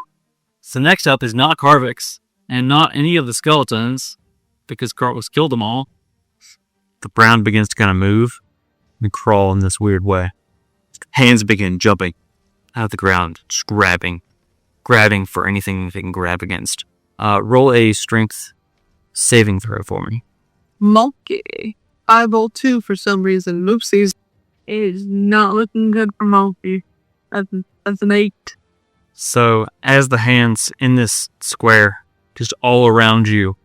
So next up is not Karvix, and not any of the skeletons, because Karvix killed them all. The brown begins to kind of move and crawl in this weird way. Hands begin jumping out of the ground, just grabbing for anything they can grab against. Roll a strength saving throw for me.
Monkey. I rolled 2 for some reason. Oopsies. It is not looking good for Monkey. That's an 8.
So, as the hands in this square, just all around you,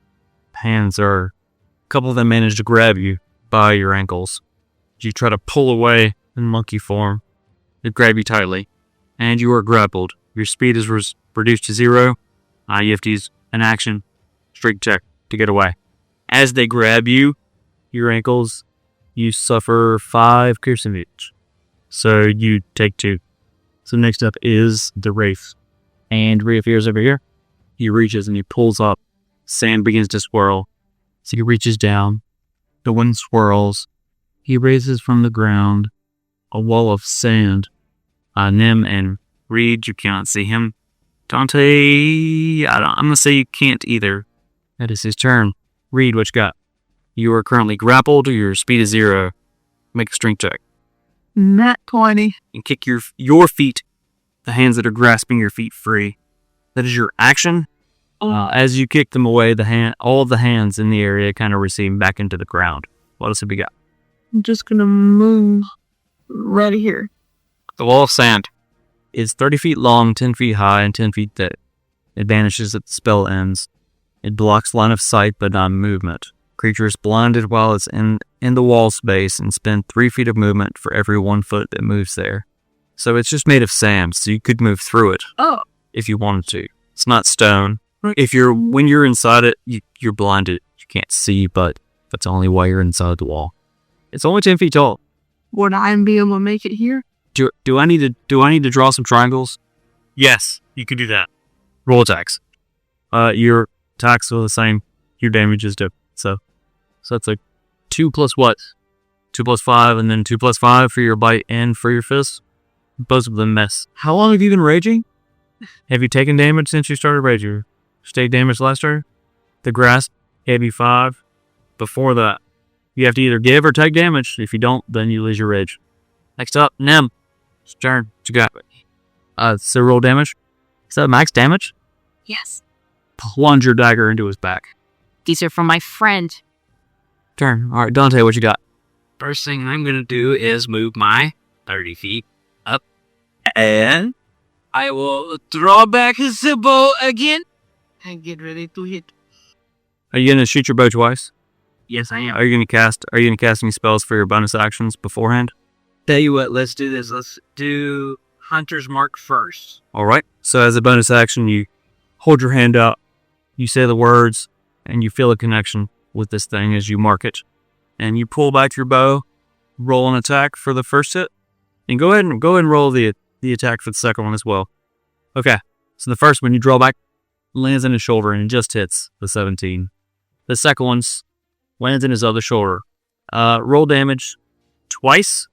hands are, a couple of them manage to grab you by your ankles. You try to pull away in monkey form. They grab you tightly, and you are grappled. Your speed is reduced to 0. You have to use an action strength check to get away. As they grab you, your ankles, you suffer 5 piercing damage. So you take 2. So next up is the Wraith. And reappears over here. He reaches and he pulls up. Sand begins to swirl. So he reaches down. The wind swirls. He raises from the ground a wall of sand. Nim and Reed, you cannot see him. Dante, I'm going to say you can't either. That is his turn. Reed, what you got? You are currently grappled. Your speed is 0. Make a strength check.
Nat 20.
And kick your feet, the hands that are grasping your feet, free. That is your action. As you kick them away, all of the hands in the area kind of recede back into the ground. What else have we got?
I'm just gonna move right here.
The wall of sand is 30 feet long, 10 feet high, and 10 feet thick. It vanishes at the spell ends. It blocks line of sight but not movement. Creature is blinded while it's in the wall space and spend 3 feet of movement for every 1 foot that moves there. So it's just made of sand, so you could move through it if you wanted to. It's not stone. When you're inside it, you're blinded. You can't see, but that's only why you're inside the wall. It's only 10 feet tall.
Would I be able to make it here?
Do I need to draw some triangles?
Yes, you can do that.
Roll attacks. Your attacks are the same. Your damage is different. So that's like 2 plus what? 2 plus 5, and then 2 plus 5 for your bite and for your fist. Both of them miss. How long have you been raging? Have you taken damage since you started raging? Stayed damage last turn? The grasp gave you 5. Before that, you have to either give or take damage. If you don't, then you lose your rage. Next up, Nim. It's your turn. What you got? So roll damage. Is that max damage?
Yes.
Plunge your dagger into his back.
These are from my friend.
Turn. All right, Dante, what you got?
First thing I'm going to do is move my 30 feet up. And I will draw back his bow again. And get ready to hit.
Are you gonna shoot your bow twice?
Yes, I am.
Are you gonna cast any spells for your bonus actions beforehand?
Tell you what, let's do this. Let's do Hunter's Mark first.
All right. So as a bonus action, you hold your hand out, you say the words, and you feel a connection with this thing as you mark it. And you pull back your bow, roll an attack for the first hit, and go ahead and roll the attack for the second one as well. Okay. So the first one you draw back lands in his shoulder and it just hits the 17. The second one lands in his other shoulder. Roll damage twice,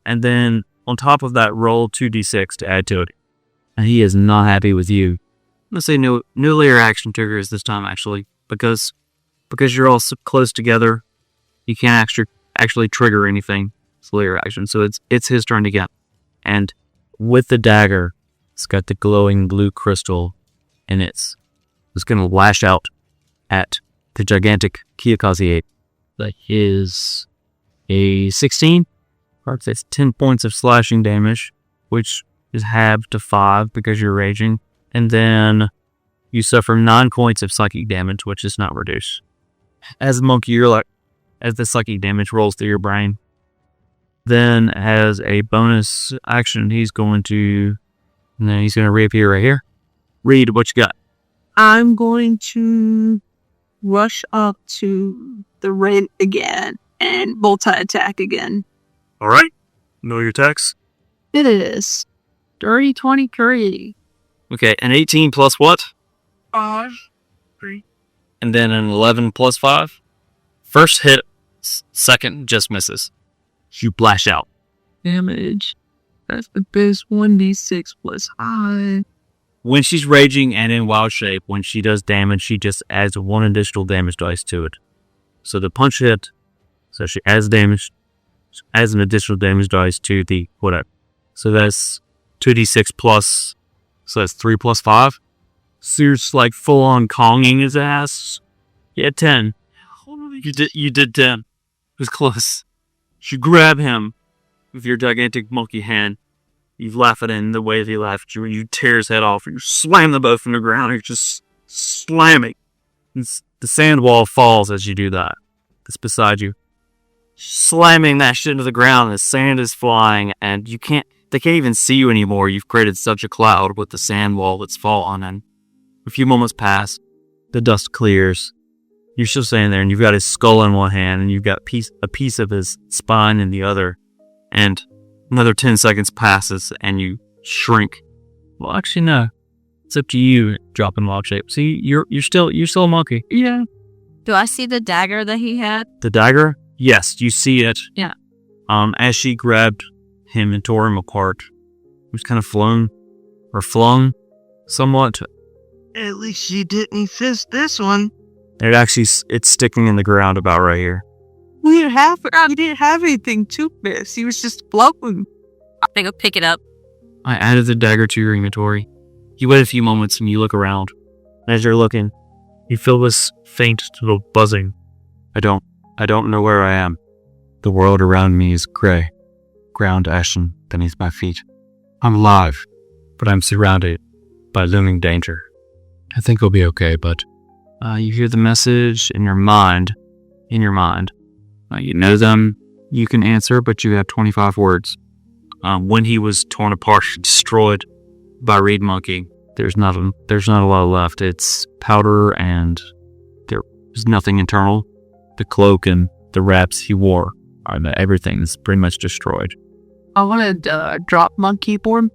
and then on top of that, roll 2d6 to add to it. And he is not happy with you. I'm gonna say no layer action triggers this time actually, because you're all so close together, you can't actually trigger anything. It's layer action, so it's his turn to get. And with the dagger, it's got the glowing blue crystal, and it's gonna lash out at the gigantic Kiyakazi ape. That is a 16. It's 10 points of slashing damage, which is halved to 5 because you're raging. And then you suffer 9 points of psychic damage, which is not reduced. As a monkey, you're like, as the psychic damage rolls through your brain. Then as a bonus action, he's going to reappear right here. Read what you got.
I'm going to rush up to the red again and multi-attack again.
All right. Know your attacks.
It is. Dirty 23.
Okay, an 18 plus what?
5, 3.
And then an 11 plus 5. First hit, second just misses. You blash out.
Damage. That's the best 1d6 plus 5.
When she's raging and in wild shape, when she does damage, she just adds 1 additional damage dice to it. So the punch hit, so she adds damage, adds an additional damage dice to the whatever. So that's 2d6 plus, so that's 3 plus 5. So you're just like full on Konging his ass. Yeah, 10. You did 10. It was close. You grab him with your gigantic monkey hand. You laugh at him the way that he laughed at you, and you tear his head off, and you slam them both in the ground, and you're just slamming. And the sand wall falls as you do that. It's beside you. Slamming that shit into the ground, and the sand is flying, and they can't even see you anymore. You've created such a cloud with the sand wall that's fallen, and a few moments pass, the dust clears. You're still standing there, and you've got his skull in one hand, and you've got a piece of his spine in the other, and another 10 seconds passes, and you shrink. Well, actually, no. It's up to you, dropping wild shape. See, you're still a monkey.
Yeah.
Do I see the dagger that he had?
The dagger? Yes, you see it.
Yeah.
As she grabbed him and tore him apart, he was kind of flung somewhat.
At least she didn't fist this one.
It's sticking in the ground about right here.
We didn't have anything to fist. He was just floating.
I think I'll pick it up.
I added the dagger to your inventory. You wait a few moments and you look around. As you're looking, you feel this faint little buzzing. I don't know where I am. The world around me is gray, ground ashen beneath my feet. I'm alive, but I'm surrounded by looming danger. I think I'll be okay, but you hear the message in your mind. You know them, you can answer, but you have 25 words. When he was torn apart, destroyed by Reed Monkey, there's not a lot left. It's powder and there's nothing internal. The cloak and the wraps he wore, everything is pretty much destroyed.
I want to drop my keyboard.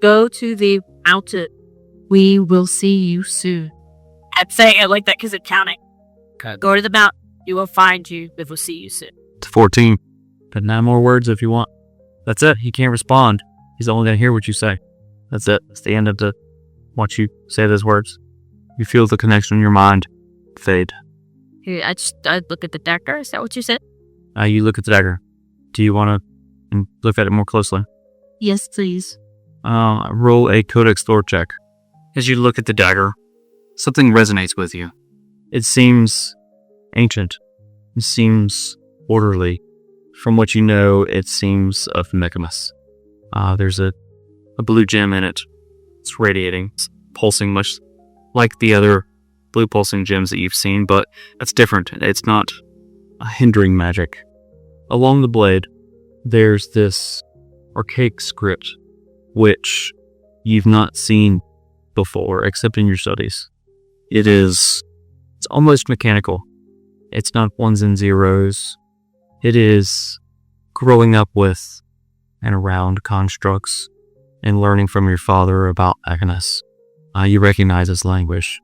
Go to the mountain.
We will see you soon.
I'm saying it like that because it's counting.
Okay.
Go to the mountain. We will find you. We will see you soon.
It's 14. But 9 more words if you want. That's it. He can't respond. He's only going to hear what you say. That's it. That's the end of once you say those words. You feel the connection in your mind fade.
Here, I look at the dagger. Is that what you said?
You look at the dagger. Do you want to look at it more closely?
Yes, please.
Roll a Codex Lore check. As you look at the dagger, something resonates with you. It seems ancient. It seems orderly. From what you know, it seems of Mechamus. There's a blue gem in it. It's radiating. It's pulsing much like the other blue pulsing gems that you've seen, but that's different. It's not a hindering magic. Along the blade, there's this archaic script, which you've not seen before, except in your studies. It's almost mechanical. It's not ones and zeros. It is growing up with and around constructs and learning from your father about Agnes. You recognize his language.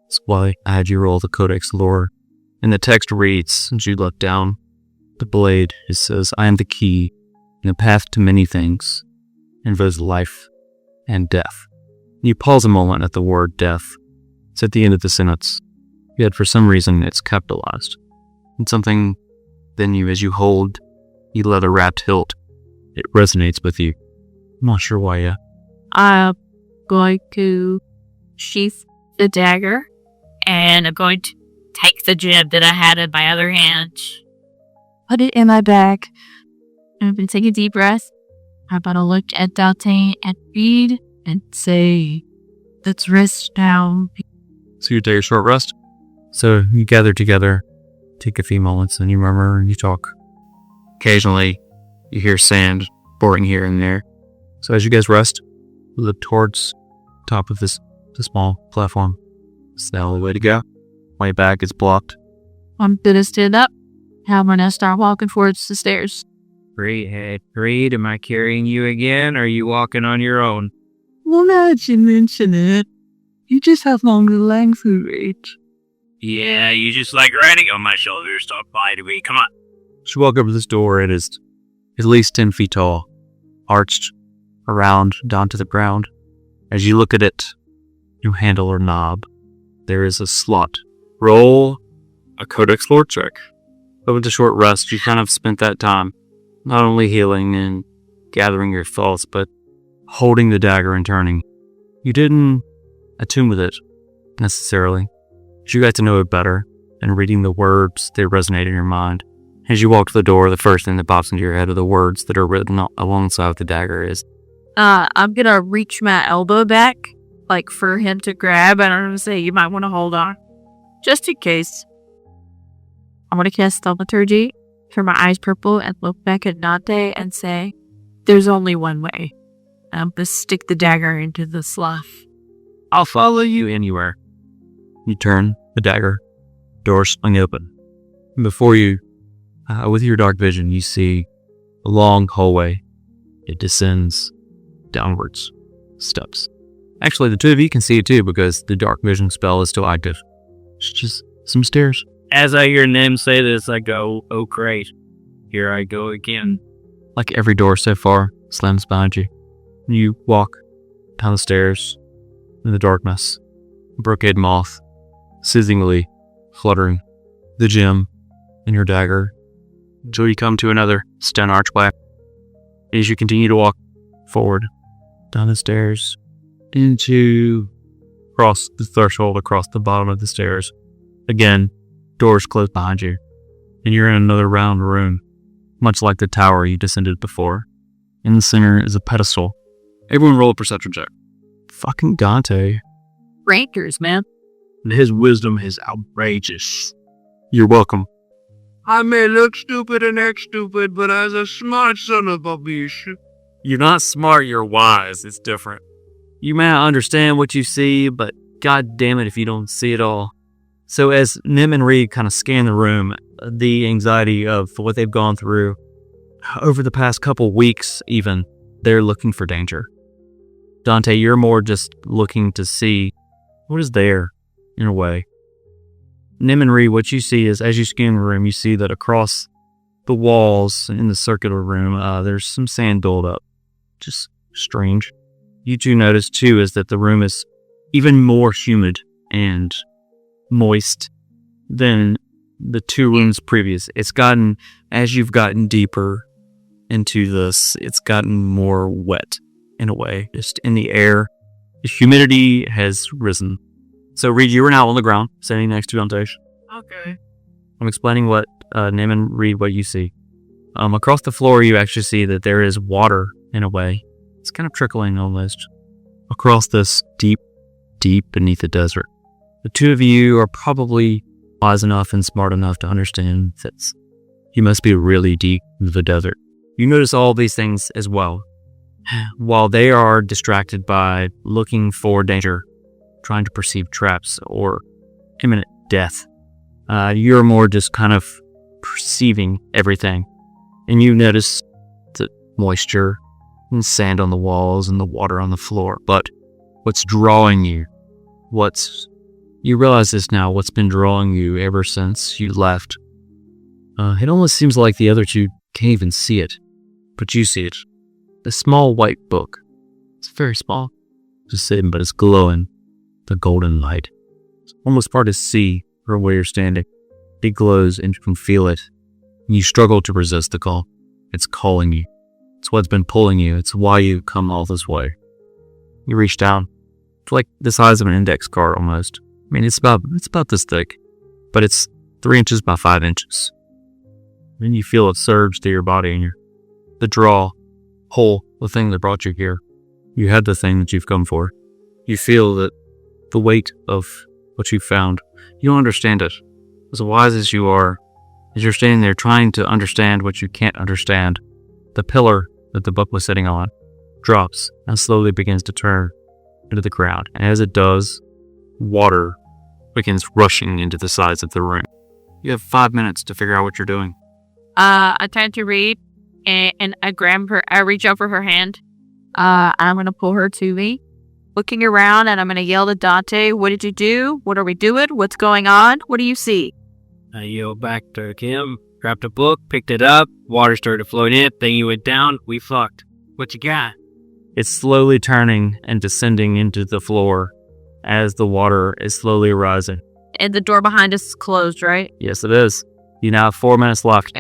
That's why I had you roll the Codex lore. And the text reads, as you look down the blade, it says, I am the key and the path to many things, and both life and death. You pause a moment at the word death. It's at the end of the sentence, yet for some reason it's capitalized. And something then as you hold the leather-wrapped hilt, it resonates with you. I'm not sure why yet.
I'm going to sheath the dagger, and I'm going to take the gem that I had in my other hand.
Put it in my bag. I'm going to take a deep breath. I'm going to look at Dante and read and say, let's rest now.
So you take a short rest. So you gather together, take a few moments, and you murmur and you talk. Occasionally, you hear sand pouring here and there. So as you guys rest, you look towards the top of this small platform. It's the only way to go. Way back is blocked.
I'm going to stand up. I'm going to start walking towards the stairs.
Reed, am I carrying you again, or are you walking on your own?
Well, now that you mention it, you just have longer legs to reach.
Yeah, you just like riding on my shoulders. Stop by to me. Come on.
So you walk up to this door. It is at least 10 feet tall, arched around down to the ground. As you look at it, you handle or knob. There is a slot. Roll a Codex lore check. But with a short rest, you kind of spent that time not only healing and gathering your thoughts, but holding the dagger and turning. You didn't attune with it, necessarily. But you got to know it better, and reading the words that resonate in your mind. As you walk to the door, the first thing that pops into your head are the words that are written alongside the dagger is,
I'm going to reach my elbow back, like for him to grab, and I'm going to say, you might want to hold on. Just in case. I'm going to cast Thaumaturgy, turn my eyes purple, and look back at Dante and say, there's only one way. I'm going to stick the dagger into the slough.
I'll follow you anywhere. You turn the dagger, door swing open. And before you, with your dark vision, you see a long hallway. It descends downwards, steps. Actually, the two of you can see it too because the dark vision spell is still active. It's just some stairs.
As I hear Nim say this, I go, oh great, here I go again.
Like every door so far slams behind you. You walk down the stairs in the darkness. A brocade moth, sizzlingly fluttering, the gem and your dagger, until you come to another stone archway. As you continue to walk forward down the stairs, across the threshold, across the bottom of the stairs. Again, doors close behind you, and you're in another round room, much like the tower you descended before. In the center is a pedestal. Everyone roll a perception check. Fucking Dante.
Rankers, man.
His wisdom is outrageous.
You're welcome.
I may look stupid and act stupid, but as a smart son of a bitch.
You're not smart, you're wise. It's different. You may not understand what you see, but god damn it if you don't see it all. So as Nim and Reed kind of scan the room, the anxiety of what they've gone through over the past couple weeks even, they're looking for danger. Dante, you're more just looking to see what is there, in a way. Nim and Reed, what you see is, as you scan the room, you see that across the walls in the circular room, there's some sand buildup. Just strange. You two notice, too, is that the room is even more humid and moist than the two rooms previous. It's gotten, as you've gotten deeper into this, it's gotten more wet in a way, just in the air. The humidity has risen. So Reed, you are now on the ground, standing next to Dante.
Okay.
I'm explaining what Nim and Reed, what you see. Across the floor, you actually see that there is water in a way. It's kind of trickling almost across this deep deep beneath the desert. The two of you are probably wise enough and smart enough to understand that you must be really deep in the desert. You notice all these things as well. While they are distracted by looking for danger, trying to perceive traps or imminent death, you're more just kind of perceiving everything. And you notice the moisture and sand on the walls and the water on the floor. But what's drawing you, you realize this now, what's been drawing you ever since you left. It almost seems like the other two can't even see it, but you see it. A small white book. It's very small. Just sitting, but it's glowing. The golden light. It's almost hard to see from where you're standing. It glows and you can feel it. You struggle to resist the call. It's calling you. It's what's been pulling you. It's why you've come all this way. You reach down. It's like the size of an index card almost. I mean, it's about this thick, but it's 3 inches by 5 inches. Then you feel it surge through your body and the draw, pull, the thing that brought you here. You had the thing that you've come for. You feel that the weight of what you found. You don't understand it. As wise as you are, as you're standing there trying to understand what you can't understand, the pillar that the book was sitting on drops and slowly begins to turn into the ground. And as it does, water begins rushing into the sides of the room. You have 5 minutes to figure out what you're doing.
I turn to Reed and I grab her. I reach over her hand. I'm going to pull her to me, looking around, and I'm going to yell to Dante, "What did you do? What are we doing? What's going on? What do you see?"
I yelled back to Kim, grabbed a book, picked it up, water started flowing in, thing you went down, we fucked. What you got?
It's slowly turning and descending into the floor as the water is slowly rising.
And the door behind us is closed, right?
Yes, it is. You now have 4 minutes left.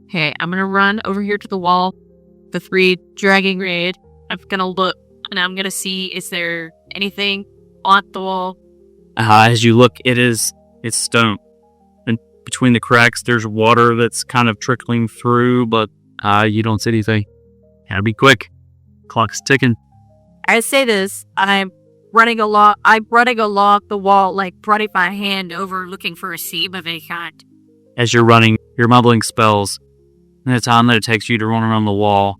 Okay, I'm going to run over here to the wall with Reed, dragging Reed. I'm going to look, and I'm going to see, is there anything on the wall?
As you look, it's stone. And between the cracks, there's water that's kind of trickling through, but you don't see anything. Gotta be quick. Clock's ticking.
I say this, I'm running along the wall, like running my hand over looking for a seam of any kind.
As you're running, you're mumbling spells. And the time that it takes you to run around the wall,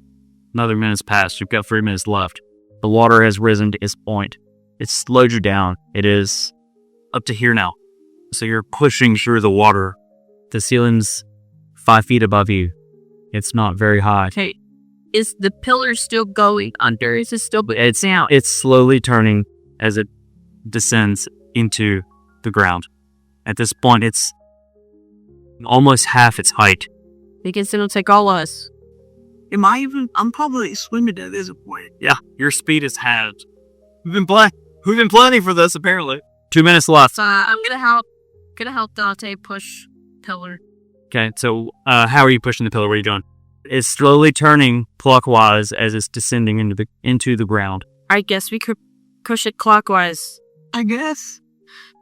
another minute's passed. You've got 3 minutes left. The water has risen to its point. It's slowed you down. It is up to here now. So you're pushing through the water. The ceiling's 5 feet above you. It's not very high.
Okay. Is the pillar still going under? Is it still down?
It's slowly turning as it descends into the ground. At this point, it's almost half its height.
Because it'll take all of us.
I'm probably swimming at this point.
Yeah, your speed is halved. We've been planning for this, apparently. 2 minutes left.
So I'm gonna help Dante push pillar.
Okay, so how are you pushing the pillar? What are you doing? It's slowly turning clockwise as it's descending into the ground.
I guess we could push it clockwise.
I guess.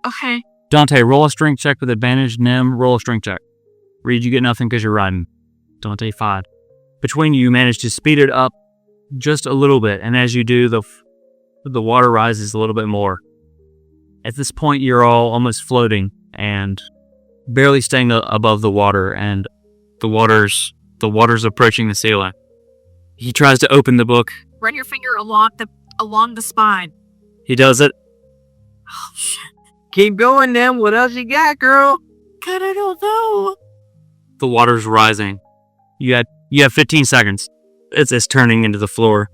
Okay.
Dante, roll a strength check with advantage. Nem, roll a strength check. Reed, you get nothing because you're riding. Dante, 5. Between you manage to speed it up just a little bit, and as you do, the water rises a little bit more. At this point, you're all almost floating and barely staying above the water, and the water's approaching the ceiling. He tries to open the book.
Run your finger along the spine.
He does it.
Oh shit!
Keep going then. What else you got, girl?
God, I don't know.
The water's rising. You have 15 seconds. It's turning into the floor.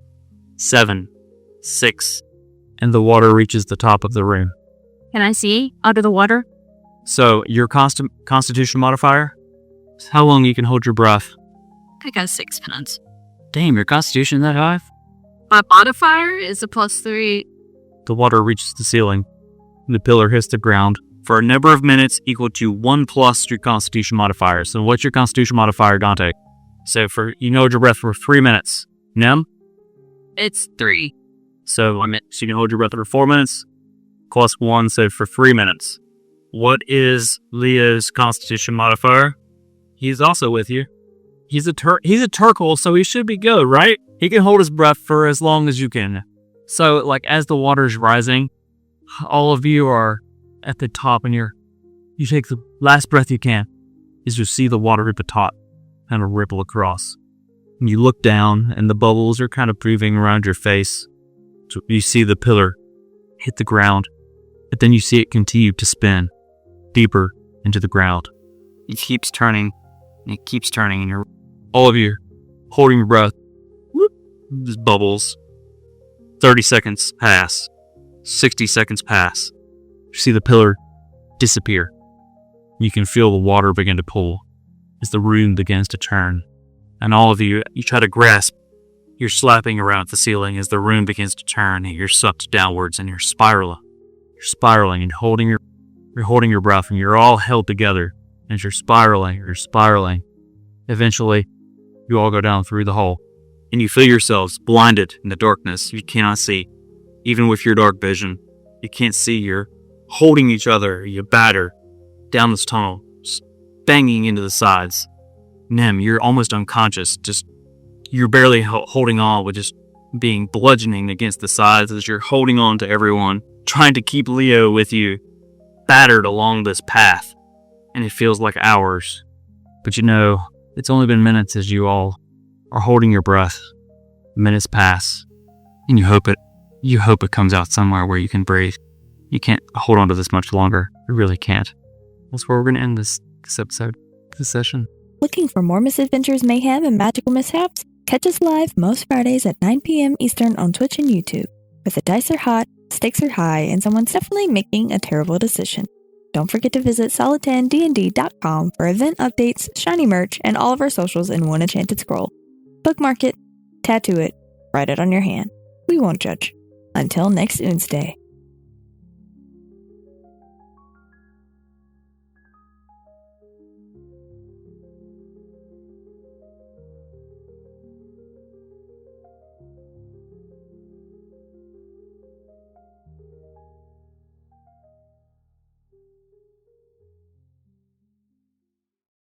7, 6, and the water reaches the top of the room.
Can I see under the water?
So your constitution modifier is how long you can hold your breath.
I got 6 minutes.
Damn, your constitution that high?
My modifier is a +3.
The water reaches the ceiling. The pillar hits the ground for a number of minutes equal to 1 plus your constitution modifier. So what's your constitution modifier, Dante? So you hold your breath for 3 minutes. Nem?
It's 3.
So you can hold your breath for 4 minutes. Plus 1, so for 3 minutes. What is Leo's constitution modifier? He's also with you. He's a turtle, so he should be good, right? He can hold his breath for as long as you can. So, as the water's rising, All of you are at the top, and you take the last breath you can as you see the water at the top kind of ripple across. And you look down, and the bubbles are kind of moving around your face. So you see the pillar hit the ground, but then you see it continue to spin deeper into the ground. It keeps turning, and it keeps turning, and all of you holding your breath. Whoop, just bubbles. 30 seconds pass. 60 seconds pass. You see the pillar disappear. You can feel the water begin to pool as the room begins to turn. And all of you try to grasp. You're slapping around the ceiling as the room begins to turn, and you're sucked downwards, and you're spiraling. You're spiraling and you're holding your breath, and you're all held together as you're spiraling. Eventually, you all go down through the hole, and you feel yourselves blinded in the darkness. You cannot see. Even with your dark vision, you can't see. You're holding each other. You batter down this tunnel, banging into the sides. Nem, you're almost unconscious. You're barely holding on with just being bludgeoning against the sides as you're holding on to everyone, trying to keep Leo with you, battered along this path. And it feels like hours. But it's only been minutes as you all are holding your breath. Minutes pass, and you hope it comes out somewhere where you can breathe. You can't hold on to this much longer. You really can't. That's where we're going to end this episode, this session.
Looking for more misadventures, mayhem, and magical mishaps? Catch us live most Fridays at 9 p.m. Eastern on Twitch and YouTube, where the dice are hot, stakes are high, and someone's definitely making a terrible decision. Don't forget to visit solid10dnd.com for event updates, shiny merch, and all of our socials in one enchanted scroll. Bookmark it, tattoo it, write it on your hand. We won't judge. Until next Wednesday.